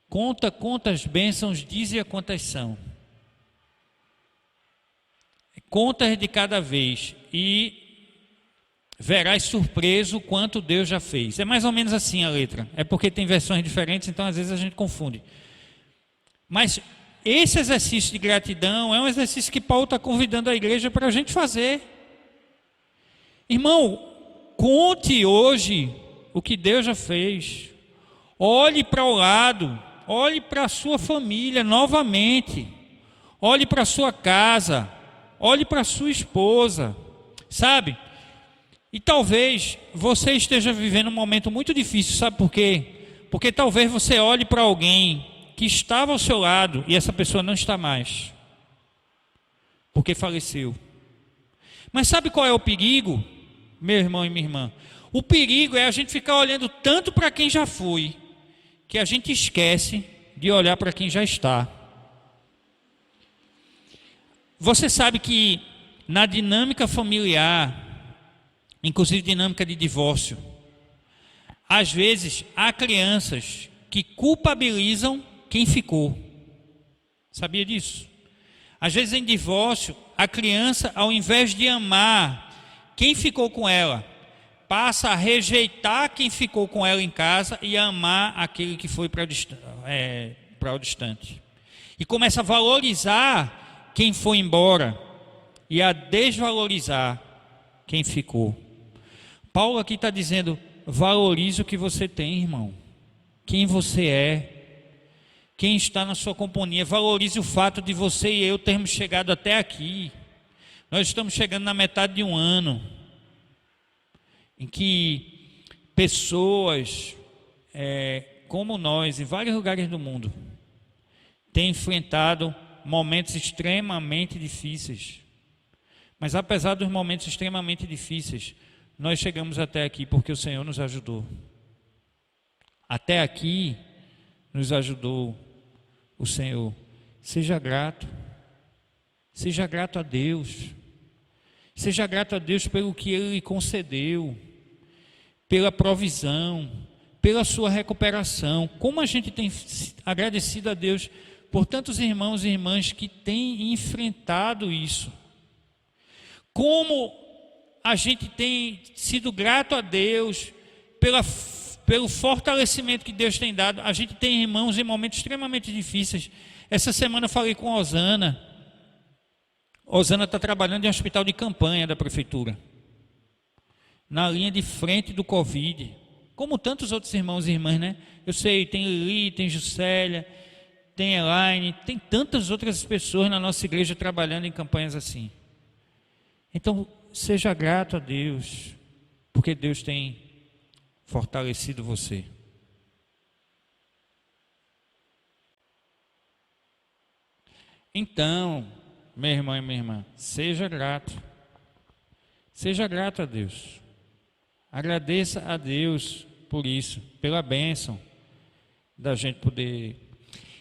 conta quantas bênçãos, dize-a quantas são. Contas de cada vez e verás surpreso quanto Deus já fez. É mais ou menos assim a letra. É porque tem versões diferentes, então às vezes a gente confunde. Mas esse exercício de gratidão é um exercício que Paulo está convidando a igreja para a gente fazer. Irmão, conte hoje o que Deus já fez. Olhe para o lado, olhe para a sua família novamente. Olhe para a sua casa, olhe para a sua esposa, sabe? E talvez você esteja vivendo um momento muito difícil, sabe por quê? Porque talvez você olhe para alguém que estava ao seu lado e essa pessoa não está mais, porque faleceu. Mas sabe qual é o perigo, meu irmão e minha irmã? O perigo é a gente ficar olhando tanto para quem já foi, que a gente esquece de olhar para quem já está. Você sabe que na dinâmica familiar, inclusive dinâmica de divórcio, às vezes há crianças que culpabilizam quem ficou. Sabia disso? Às vezes em divórcio, a criança, ao invés de amar quem ficou com ela, passa a rejeitar quem ficou com ela em casa e a amar aquele que foi para o distante. E começa a valorizar quem foi embora e a desvalorizar quem ficou. Paulo aqui está dizendo: valorize o que você tem, irmão. Quem você é. Quem está na sua companhia. Valorize o fato de você e eu termos chegado até aqui. Nós estamos chegando na metade de um ano em que pessoas como nós, em vários lugares do mundo, têm enfrentado momentos extremamente difíceis. Mas apesar dos momentos extremamente difíceis, nós chegamos até aqui porque o Senhor nos ajudou. Até aqui nos ajudou o Senhor. Seja grato. Seja grato a Deus. Seja grato a Deus pelo que Ele lhe concedeu, pela provisão, pela sua recuperação. Como a gente tem agradecido a Deus por tantos irmãos e irmãs que têm enfrentado isso. Como a gente tem sido grato a Deus pelo fortalecimento que Deus tem dado. A gente tem irmãos em momentos extremamente difíceis. Essa semana eu falei com a Osana. Osana está trabalhando em um hospital de campanha da prefeitura, na linha de frente do Covid, como tantos outros irmãos e irmãs, né? Eu sei, tem Lili, tem Juscelia, tem Elaine, tem tantas outras pessoas na nossa igreja trabalhando em campanhas assim. Então, seja grato a Deus, porque Deus tem fortalecido você. Então, meu irmão e minha irmã, seja grato. Seja grato a Deus. Agradeça a Deus por isso, pela bênção da gente poder.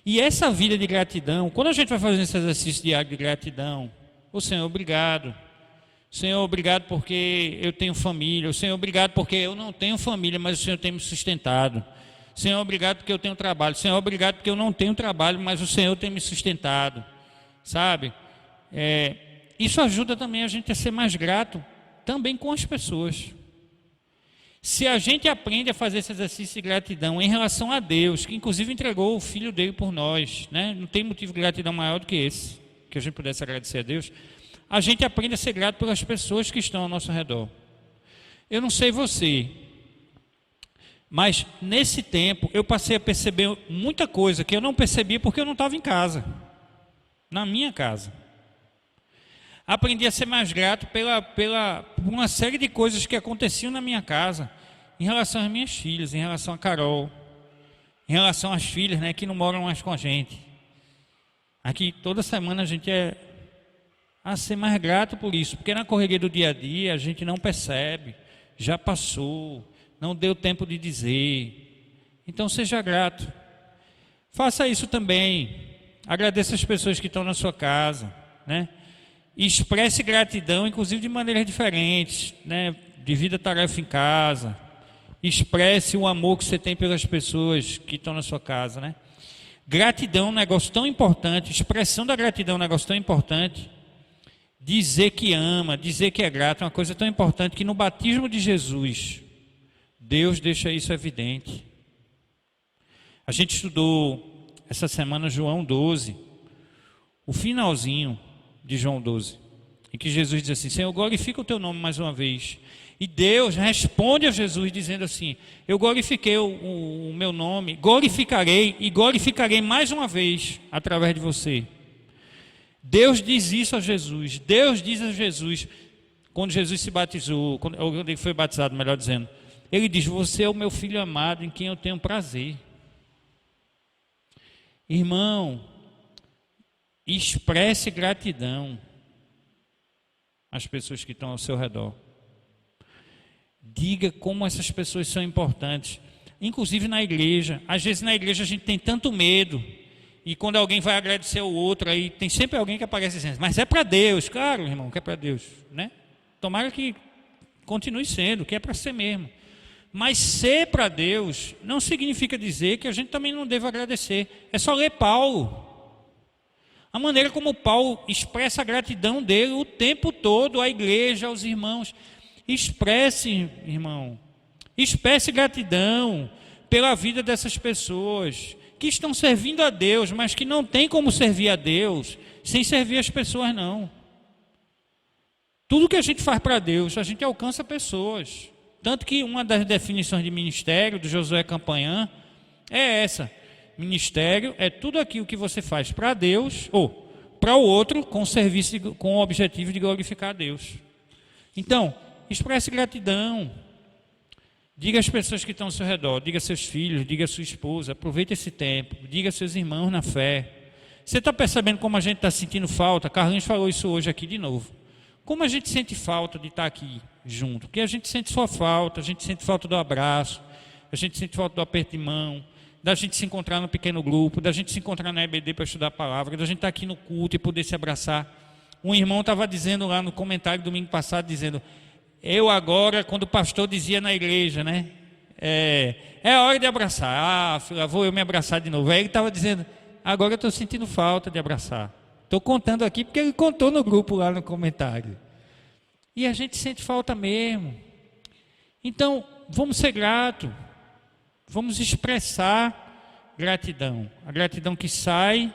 E essa vida de gratidão, quando a gente vai fazendo esse exercício diário de gratidão, o Senhor, obrigado. Senhor, obrigado porque eu tenho família. O Senhor, obrigado porque eu não tenho família, mas o Senhor tem me sustentado. Senhor, obrigado porque eu tenho trabalho. Senhor, obrigado porque eu não tenho trabalho, mas o Senhor tem me sustentado. Sabe? Isso ajuda também a gente a ser mais grato também com as pessoas. Se a gente aprende a fazer esse exercício de gratidão em relação a Deus, que inclusive entregou o Filho dele por nós, né? Não tem motivo de gratidão maior do que esse, que a gente pudesse agradecer a Deus. A gente aprende a ser grato pelas pessoas que estão ao nosso redor. Eu não sei você, mas nesse tempo eu passei a perceber muita coisa que eu não percebia porque eu não estava em casa, na minha casa. Aprendi a ser mais grato por uma série de coisas que aconteciam na minha casa, em relação às minhas filhas, em relação a Carol, em relação às filhas, né, que não moram mais com a gente. Aqui toda semana a gente a ser mais grato por isso, porque na correria do dia a dia a gente não percebe, já passou, não deu tempo de dizer. Então seja grato. Faça isso também. Agradeça as pessoas que estão na sua casa, né? E expresse gratidão, inclusive de maneiras diferentes, né? Divida tarefa em casa. Expresse o amor que você tem pelas pessoas que estão na sua casa, né? Gratidão é um negócio tão importante, expressão da gratidão é um negócio tão importante. Dizer que ama, dizer que é grato é uma coisa tão importante que no batismo de Jesus, Deus deixa isso evidente. A gente estudou essa semana João 12, o finalzinho de João 12. em que Jesus diz assim: Senhor, glorifica o teu nome mais uma vez. E Deus responde a Jesus dizendo assim: eu glorifiquei o meu nome, glorificarei e glorificarei mais uma vez através de você. Deus diz isso a Jesus. Deus diz a Jesus, quando Jesus se batizou, quando ele foi batizado, melhor dizendo, ele diz: você é o meu filho amado em quem eu tenho prazer. Irmão, expresse gratidão às pessoas que estão ao seu redor. Diga como essas pessoas são importantes, inclusive na igreja. Às vezes na igreja a gente tem tanto medo, e quando alguém vai agradecer ao outro, aí tem sempre alguém que aparece dizendo: mas é para Deus. Claro, irmão, que é para Deus, né? Tomara que continue sendo, que é para ser mesmo. Mas ser para Deus não significa dizer que a gente também não deva agradecer. É só ler Paulo. A maneira como Paulo expressa a gratidão dele o tempo todo à igreja, aos irmãos. Expresse, irmão, expresse gratidão pela vida dessas pessoas que estão servindo a Deus, mas que não tem como servir a Deus sem servir as pessoas, não. Tudo que a gente faz para Deus, a gente alcança pessoas. Tanto que uma das definições de ministério do Josué Campanhã é essa: ministério é tudo aquilo que você faz para Deus ou para o outro com serviço, com o objetivo de glorificar a Deus. Então, expresse gratidão. Diga às pessoas que estão ao seu redor, diga a seus filhos, diga a sua esposa, aproveite esse tempo, diga a seus irmãos na fé. Você está percebendo como a gente está sentindo falta? Carlinhos falou isso hoje aqui de novo. Como a gente sente falta de estar aqui junto? Porque a gente sente sua falta, a gente sente falta do abraço, a gente sente falta do aperto de mão, da gente se encontrar no pequeno grupo, da gente se encontrar na EBD para estudar a palavra, da gente estar aqui no culto e poder se abraçar. Um irmão estava dizendo lá no comentário domingo passado, dizendo: eu agora, quando o pastor dizia na igreja, né? É hora de abraçar. Ah, vou eu me abraçar de novo. Aí ele estava dizendo: agora eu estou sentindo falta de abraçar. Estou contando aqui porque ele contou no grupo lá no comentário. E a gente sente falta mesmo. Então, vamos ser gratos. Vamos expressar gratidão. A gratidão que sai,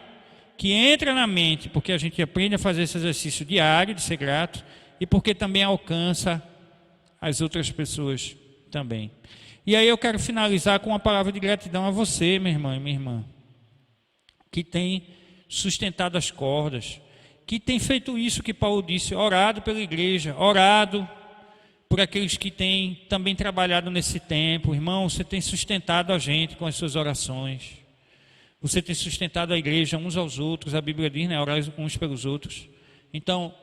que entra na mente, porque a gente aprende a fazer esse exercício diário de ser grato e porque também alcança as outras pessoas também. E aí eu quero finalizar com uma palavra de gratidão a você, meu irmão e minha irmã, que tem sustentado as cordas, que tem feito isso que Paulo disse, orado pela igreja, orado por aqueles que têm também trabalhado nesse tempo. Irmão, você tem sustentado a gente com as suas orações, você tem sustentado a igreja uns aos outros, a Bíblia diz, né, orar uns pelos outros. Então,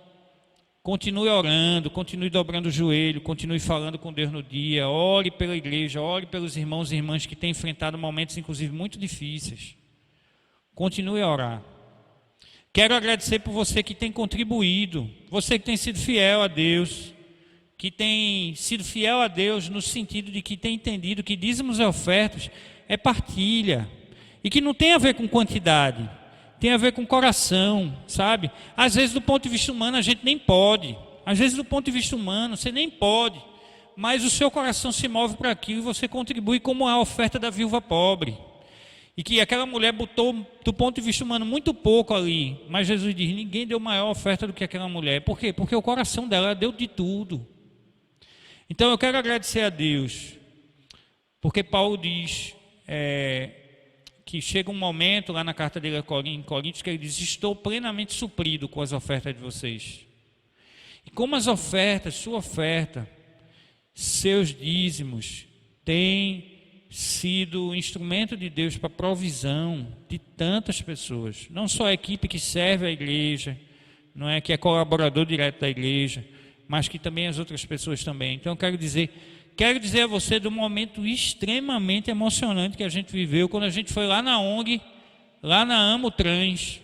continue orando, continue dobrando o joelho, continue falando com Deus no dia, ore pela igreja, ore pelos irmãos e irmãs que têm enfrentado momentos, inclusive, muito difíceis. Continue a orar. Quero agradecer por você que tem contribuído, você que tem sido fiel a Deus, que tem sido fiel a Deus no sentido de que tem entendido que dízimos e ofertas é partilha, e que não tem a ver com quantidade, tem a ver com coração, sabe? Às vezes do ponto de vista humano a gente nem pode, às vezes do ponto de vista humano você nem pode, mas o seu coração se move para aquilo e você contribui, como a oferta da viúva pobre. E que aquela mulher botou, do ponto de vista humano, muito pouco ali. Mas Jesus diz, ninguém deu maior oferta do que aquela mulher. Por quê? Porque o coração dela deu de tudo. Então eu quero agradecer a Deus, porque Paulo diz que chega um momento lá na carta dele a Coríntios, que ele diz: estou plenamente suprido com as ofertas de vocês. E como as ofertas, sua oferta, seus dízimos, têm sido instrumento de Deus para a provisão de tantas pessoas, não só a equipe que serve a igreja, não é, que é colaborador direto da igreja, mas que também as outras pessoas também. Então eu quero dizer a você do momento extremamente emocionante que a gente viveu quando a gente foi lá na ONG, lá na Amo Trans,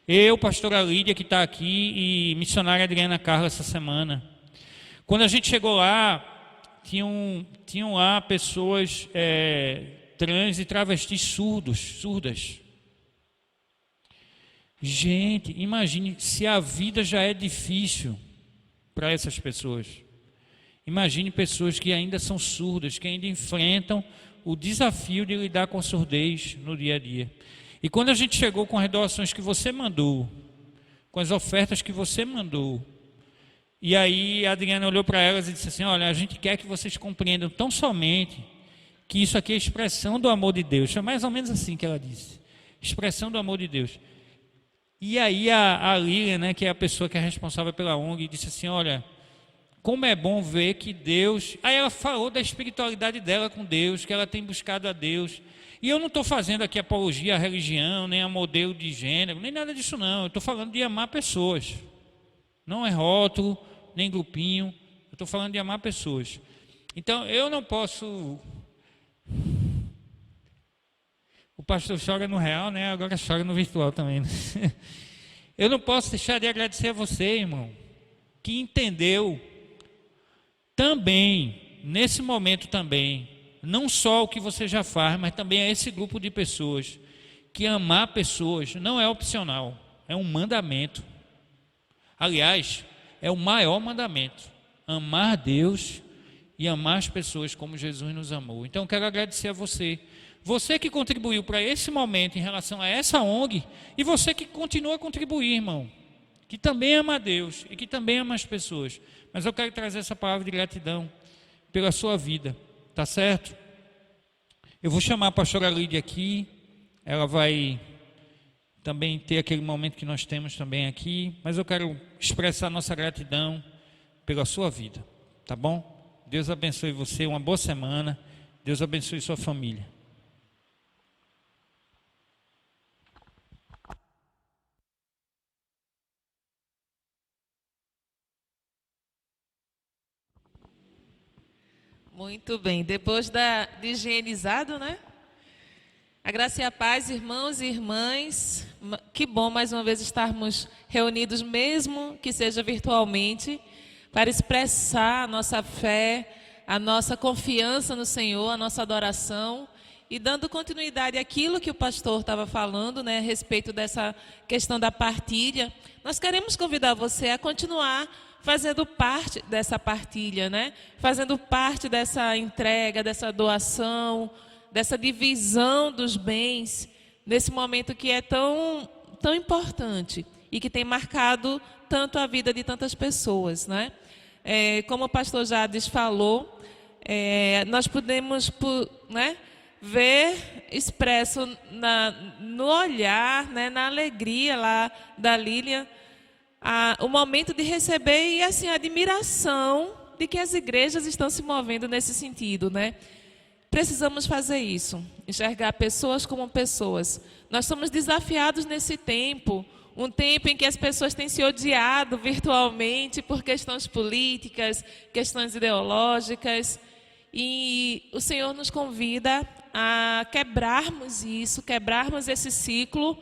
eu, pastora Lídia, que está aqui, e missionária Adriana Carla essa semana. Quando a gente chegou lá, tinham lá pessoas trans e travestis surdas. Gente, imagine, se a vida já é difícil para essas pessoas, imagine pessoas que ainda são surdas, que ainda enfrentam o desafio de lidar com a surdez no dia a dia. E quando a gente chegou com as doações que você mandou, com as ofertas que você mandou, E aí a Adriana olhou para elas e disse assim: olha, a gente quer que vocês compreendam tão somente que isso aqui é expressão do amor de Deus. Foi mais ou menos assim que ela disse: expressão do amor de Deus. E aí a Lilian, né, que é a pessoa que é responsável pela ONG, disse assim: olha, como é bom ver que Deus... Aí ela falou da espiritualidade dela com Deus, que ela tem buscado a Deus. E eu não estou fazendo aqui apologia à religião, nem a modelo de gênero, nem nada disso não. Eu estou falando de amar pessoas. Não é rótulo, nem grupinho. Eu estou falando de amar pessoas. Então eu não posso... O pastor chora no real, né? Agora chora no virtual também, né? Eu não posso deixar de agradecer a você, irmão, que entendeu também, nesse momento também, não só o que você já faz, mas também a esse grupo de pessoas, que amar pessoas não é opcional, é um mandamento. Aliás, é o maior mandamento: amar Deus e amar as pessoas como Jesus nos amou. Então, eu quero agradecer a você. Você que contribuiu para esse momento em relação a essa ONG, e você que continua a contribuir, irmão, que também ama a Deus e que também ama as pessoas. Mas eu quero trazer essa palavra de gratidão pela sua vida, tá certo? Eu vou chamar a pastora Lídia aqui, ela vai também ter aquele momento que nós temos também aqui, mas eu quero expressar nossa gratidão pela sua vida, tá bom? Deus abençoe você, uma boa semana, Deus abençoe sua família. Muito bem, depois de higienizado, né? A graça e a paz, irmãos e irmãs. Que bom mais uma vez estarmos reunidos, mesmo que seja virtualmente, para expressar a nossa fé, a nossa confiança no Senhor, a nossa adoração, e dando continuidade àquilo que o pastor estava falando, né, a respeito dessa questão da partilha. Nós queremos convidar você a continuar fazendo parte dessa partilha, né? Fazendo parte dessa entrega, dessa doação, dessa divisão dos bens, nesse momento que é tão importante e que tem marcado tanto a vida de tantas pessoas, né? Como o pastor Jades falou, nós podemos, né, ver expresso no olhar, né, na alegria lá da Lilian, o momento de receber e assim a admiração de que as igrejas estão se movendo nesse sentido, né? Precisamos fazer isso, enxergar pessoas como pessoas. Nós somos desafiados nesse tempo, um tempo em que as pessoas têm se odiado virtualmente por questões políticas, questões ideológicas, e o Senhor nos convida a quebrarmos isso, quebrarmos esse ciclo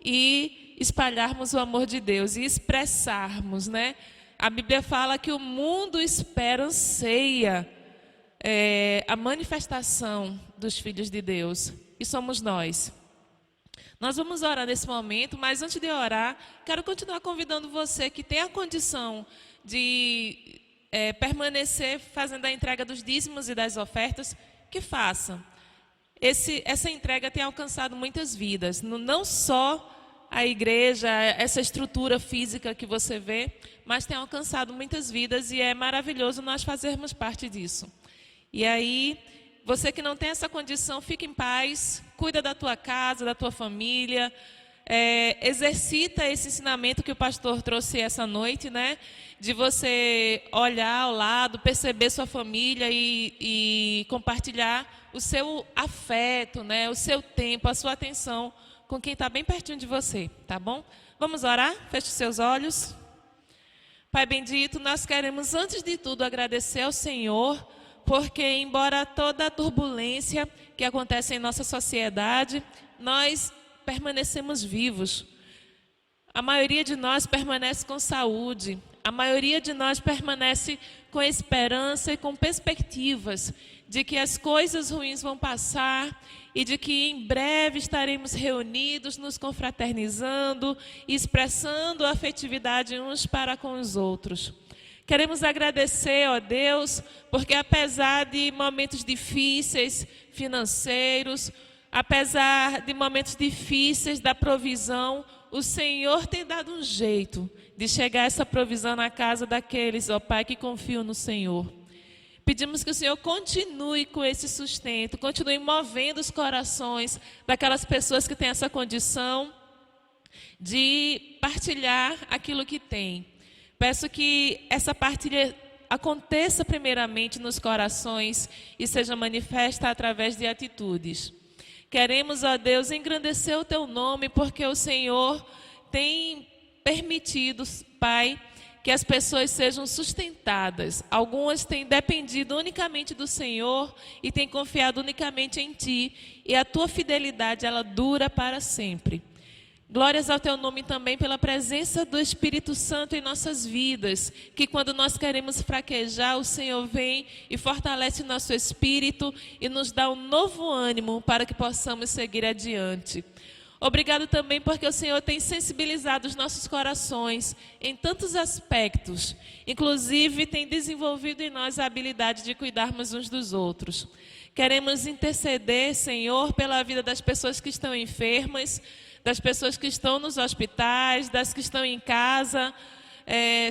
e espalharmos o amor de Deus e expressarmos, né? A Bíblia fala que o mundo espera, anseia a manifestação dos filhos de Deus, e somos nós. Nós vamos orar nesse momento, mas antes de orar, quero continuar convidando você que tem a condição de permanecer fazendo a entrega dos dízimos e das ofertas, que faça. Essa entrega tem alcançado muitas vidas, não só a igreja, essa estrutura física que você vê, mas tem alcançado muitas vidas, e é maravilhoso nós fazermos parte disso. E aí, você que não tem essa condição, fique em paz, cuida da tua casa, da tua família, exercita esse ensinamento que o pastor trouxe essa noite, né? De você olhar ao lado, perceber sua família e compartilhar o seu afeto, né? O seu tempo, a sua atenção com quem está bem pertinho de você, tá bom? Vamos orar? Feche os seus olhos. Pai bendito, nós queremos antes de tudo agradecer ao Senhor, porque embora toda a turbulência que acontece em nossa sociedade, nós permanecemos vivos. A maioria de nós permanece com saúde, a maioria de nós permanece com esperança e com perspectivas de que as coisas ruins vão passar e de que em breve estaremos reunidos, nos confraternizando e expressando afetividade uns para com os outros. Queremos agradecer, ó Deus, porque apesar de momentos difíceis financeiros, apesar de momentos difíceis da provisão, o Senhor tem dado um jeito de chegar essa provisão na casa daqueles, ó Pai, que confiam no Senhor. Pedimos que o Senhor continue com esse sustento, continue movendo os corações daquelas pessoas que têm essa condição de partilhar aquilo que tem. Peço que essa partilha aconteça primeiramente nos corações e seja manifesta através de atitudes. Queremos, ó Deus, engrandecer o Teu nome, porque o Senhor tem permitido, Pai, que as pessoas sejam sustentadas. Algumas têm dependido unicamente do Senhor e têm confiado unicamente em Ti. E a Tua fidelidade, ela dura para sempre. Glórias ao Teu nome também pela presença do Espírito Santo em nossas vidas, que quando nós queremos fraquejar, o Senhor vem e fortalece nosso espírito e nos dá um novo ânimo para que possamos seguir adiante. Obrigado também porque o Senhor tem sensibilizado os nossos corações em tantos aspectos, inclusive tem desenvolvido em nós a habilidade de cuidarmos uns dos outros. Queremos interceder, Senhor, pela vida das pessoas que estão enfermas, das pessoas que estão nos hospitais, das que estão em casa,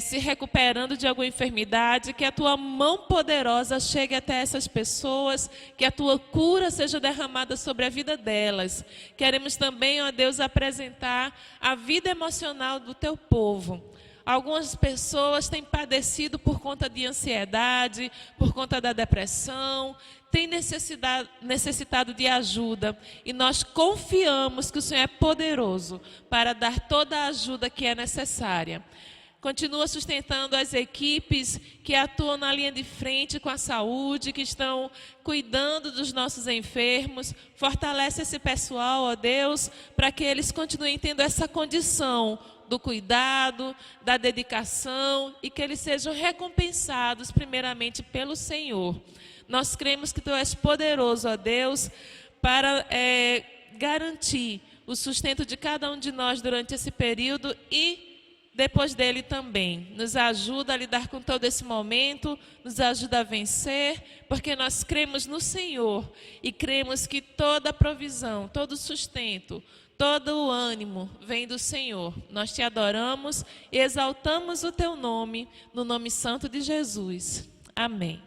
se recuperando de alguma enfermidade, que a Tua mão poderosa chegue até essas pessoas, que a Tua cura seja derramada sobre a vida delas. Queremos também, ó Deus, apresentar a vida emocional do Teu povo. Algumas pessoas têm padecido por conta de ansiedade, por conta da depressão, têm necessitado de ajuda. E nós confiamos que o Senhor é poderoso para dar toda a ajuda que é necessária. Continua sustentando as equipes que atuam na linha de frente com a saúde, que estão cuidando dos nossos enfermos. Fortalece esse pessoal, ó Deus, para que eles continuem tendo essa condição do cuidado, da dedicação e que eles sejam recompensados primeiramente pelo Senhor. Nós cremos que Tu és poderoso, ó Deus, para garantir o sustento de cada um de nós durante esse período e depois dele também. Nos ajuda a lidar com todo esse momento, nos ajuda a vencer, porque nós cremos no Senhor e cremos que toda a provisão, todo o sustento, todo o ânimo vem do Senhor. Nós Te adoramos e exaltamos o Teu nome, no nome santo de Jesus. Amém.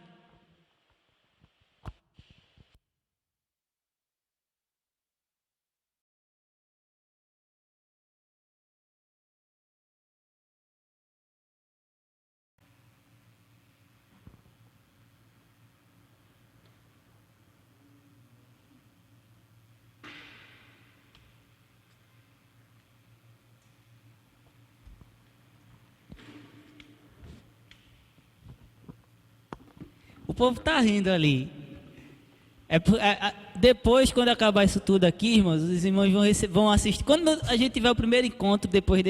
O povo tá rindo ali. Depois, quando acabar isso tudo aqui, irmãos, os irmãos vão assistir. Quando a gente tiver o primeiro encontro, depois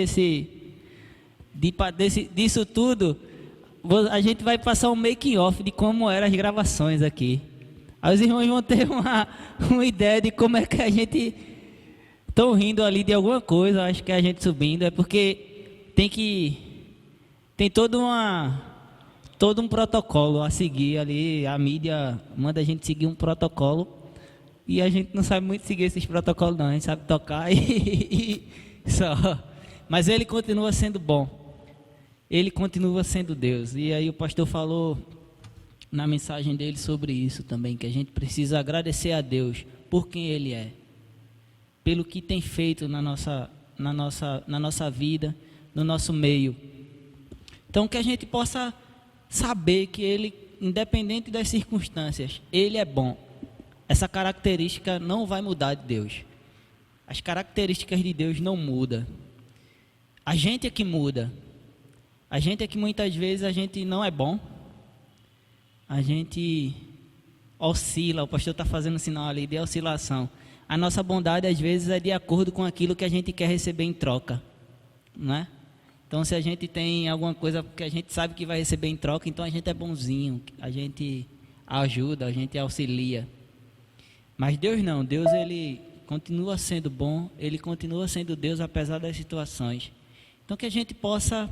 disso tudo, a gente vai passar um making off de como eram as gravações aqui. Aí os irmãos vão ter uma ideia de como é que a gente estão rindo ali de alguma coisa. Acho que a gente subindo é porque tem todo um protocolo a seguir ali. A mídia manda a gente seguir um protocolo e a gente não sabe muito seguir esses protocolos não, a gente sabe tocar e só. Mas Ele continua sendo bom, Ele continua sendo Deus. E aí o pastor falou na mensagem dele sobre isso também, que a gente precisa agradecer a Deus por quem Ele é, pelo que tem feito na nossa vida, no nosso meio. Então que a gente possa saber que Ele, independente das circunstâncias, Ele é bom. Essa característica não vai mudar de Deus. As características de Deus não mudam. A gente é que muda. A gente é que muitas vezes a gente não é bom. A gente oscila. O pastor está fazendo um sinal ali de oscilação. A nossa bondade às vezes é de acordo com aquilo que a gente quer receber em troca, não é? Então, se a gente tem alguma coisa que a gente sabe que vai receber em troca, então a gente é bonzinho, a gente ajuda, a gente auxilia. Mas Deus não, Deus Ele continua sendo bom, Ele continua sendo Deus apesar das situações. Então, que a gente possa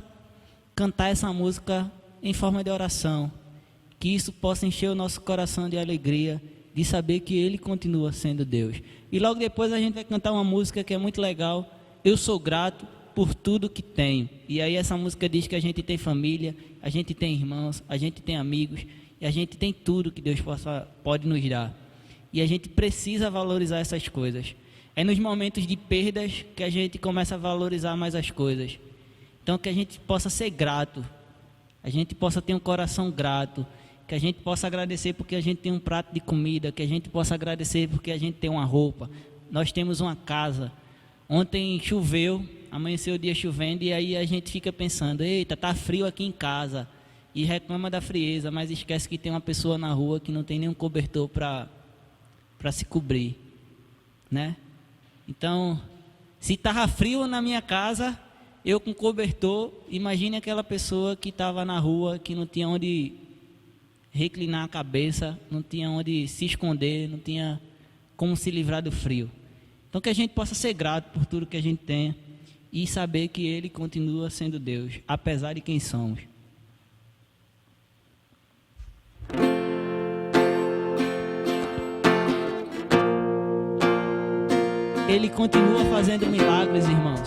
cantar essa música em forma de oração, que isso possa encher o nosso coração de alegria, de saber que Ele continua sendo Deus. E logo depois a gente vai cantar uma música que é muito legal, eu sou grato por tudo que tenho. E aí essa música diz que a gente tem família, a gente tem irmãos, a gente tem amigos, e a gente tem tudo que Deus pode nos dar. E a gente precisa valorizar essas coisas. É nos momentos de perdas que a gente começa a valorizar mais as coisas. Então que a gente possa ser grato, a gente possa ter um coração grato, que a gente possa agradecer porque a gente tem um prato de comida, que a gente possa agradecer porque a gente tem uma roupa, nós temos uma casa. Ontem choveu, amanheceu o dia chovendo e aí a gente fica pensando, eita, tá frio aqui em casa, e reclama da frieza, mas esquece que tem uma pessoa na rua que não tem nenhum cobertor para se cobrir, né? Então, se estava frio na minha casa, eu com cobertor, imagine aquela pessoa que estava na rua, que não tinha onde reclinar a cabeça, não tinha onde se esconder, não tinha como se livrar do frio. Então que a gente possa ser grato por tudo que a gente tem e saber que Ele continua sendo Deus, apesar de quem somos. Ele continua fazendo milagres, irmãos.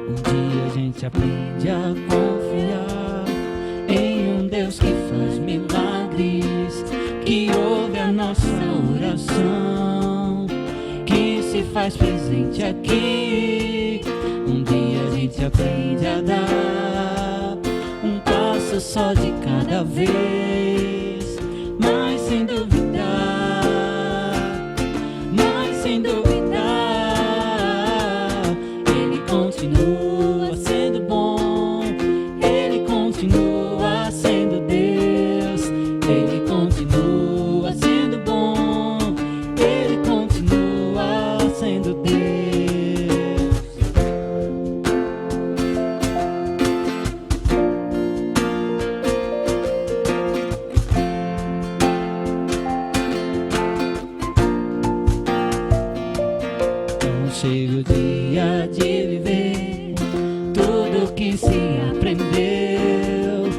Um dia a gente aprende a confiar em um Deus que faz milagres, que ouve a nossa oração, que se faz presente aqui. Um dia a gente aprende a dar um passo só de cada vez, mas sem duvidar, Ele continua sendo bom, Ele continua sendo Deus, Ele continua sendo bom, Ele continua sendo Deus. Chega o dia de viver tudo que se aprendeu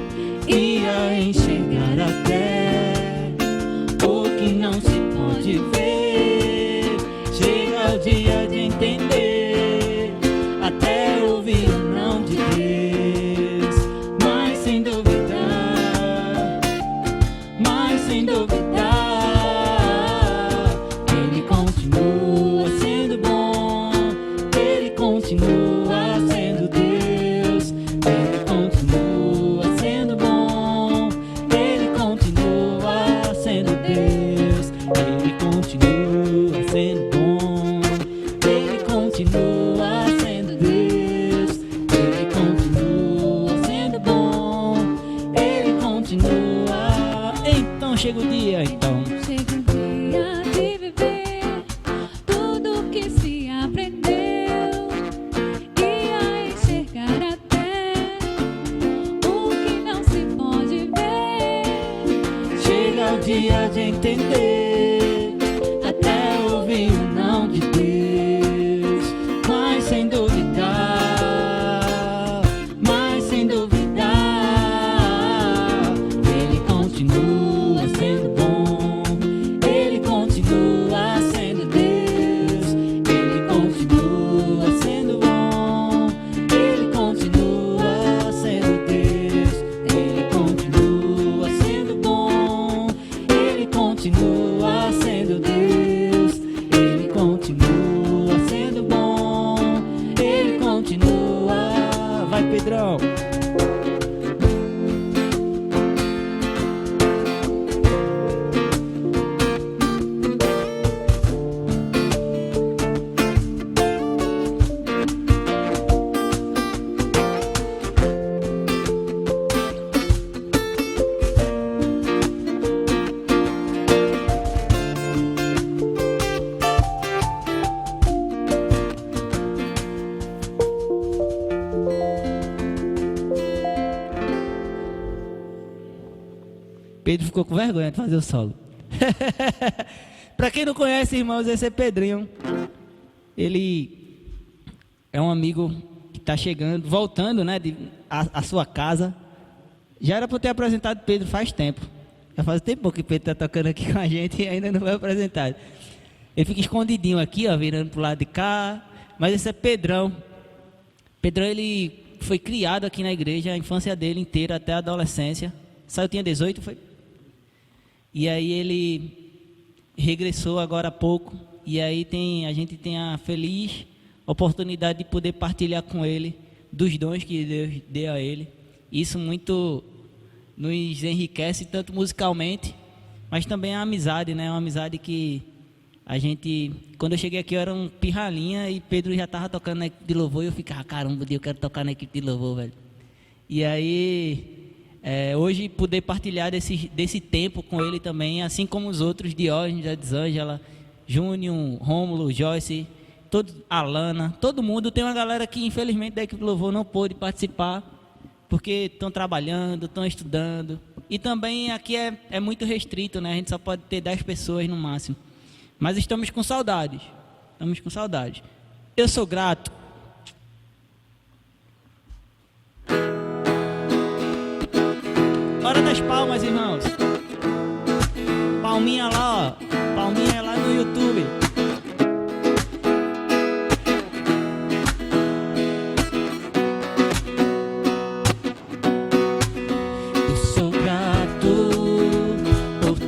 e a enxergar até o que não se pode ver. Chega o dia de entender, até ouvir o não de Deus, mas sem duvidar, Ele continua sendo bom, Ele continua sendo Deus, Ele continua sendo bom, Ele continua sendo Deus, Ele continua sendo bom, Ele continua sendo Deus, Ele continua sendo bom, Ele continua. Então chega o dia, então. Chega o dia de viver tudo que se aprendeu e a enxergar até o que não se pode ver. Chega o dia de entender, até ouvir o não de Deus, mas sem duvidar, Ele continua sendo bom, Ele continua sendo Deus, Ele continua sendo bom, Ele continua sendo Deus, Ele continua sendo bom, Ele continua sendo Deus, Ele continua sendo bom, Ele continua. Vai, Pedrão. Pedro ficou com vergonha de fazer o solo. Para quem não conhece, irmãos, esse é Pedrinho. Ele é um amigo que está chegando, voltando, né, a sua casa. Já era para eu ter apresentado Pedro faz tempo. Já faz tempo que Pedro está tocando aqui com a gente e ainda não foi apresentado. Ele fica escondidinho aqui, ó, virando pro lado de cá. Mas esse é Pedrão. Pedrão, ele foi criado aqui na igreja, a infância dele inteira até a adolescência. Saiu, tinha 18, foi? E aí ele regressou agora há pouco. E aí a gente tem a feliz oportunidade de poder partilhar com ele dos dons que Deus deu a ele. Isso muito nos enriquece, tanto musicalmente, mas também a amizade, né? Uma amizade que a gente... Quando eu cheguei aqui eu era um pirralhinha e Pedro já estava tocando na equipe de louvor e eu ficava, caramba, eu quero tocar na equipe de louvor, velho. E aí, hoje poder partilhar desse tempo com ele também, assim como os outros, Diógenes, Elisângela, Júnior, Rômulo, Joyce, Alana, todo mundo. Tem uma galera que infelizmente da equipe de louvor não pôde participar, porque estão trabalhando, estão estudando. E também aqui é muito restrito, né? A gente só pode ter 10 pessoas no máximo. Mas estamos com saudades. Estamos com saudades. Eu sou grato. Hora das palmas, irmãos. Palminha lá, ó. Palminha lá no YouTube. Sou grato por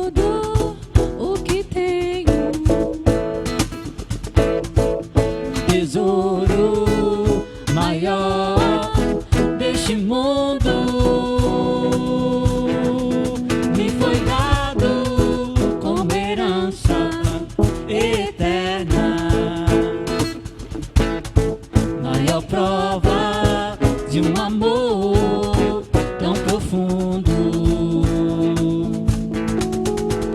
tudo o que tenho, tesouro maior deste mundo me foi dado como herança eterna, maior prova de um amor tão profundo.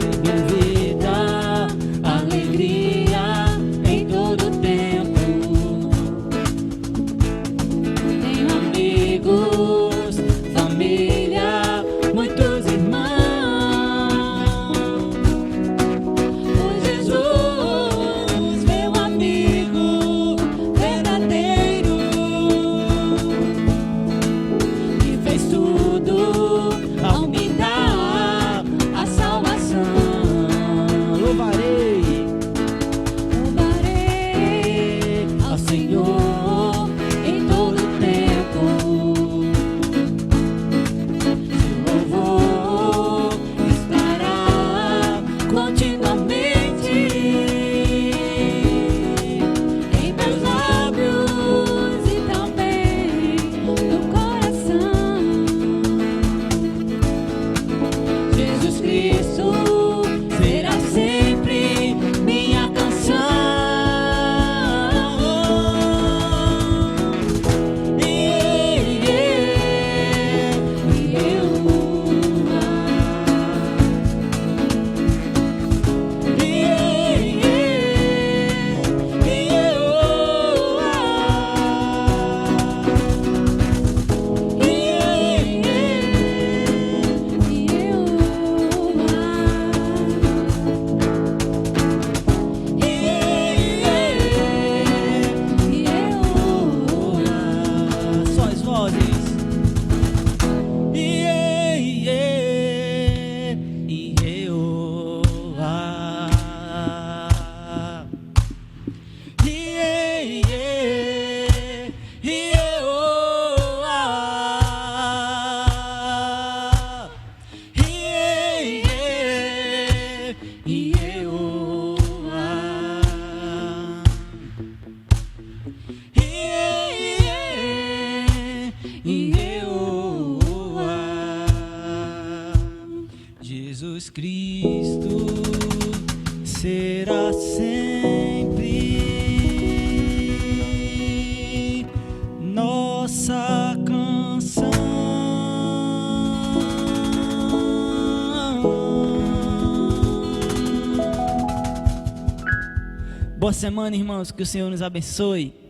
Em minha vida, alegria em todo tempo. Boa semana, irmãos. Que o Senhor nos abençoe.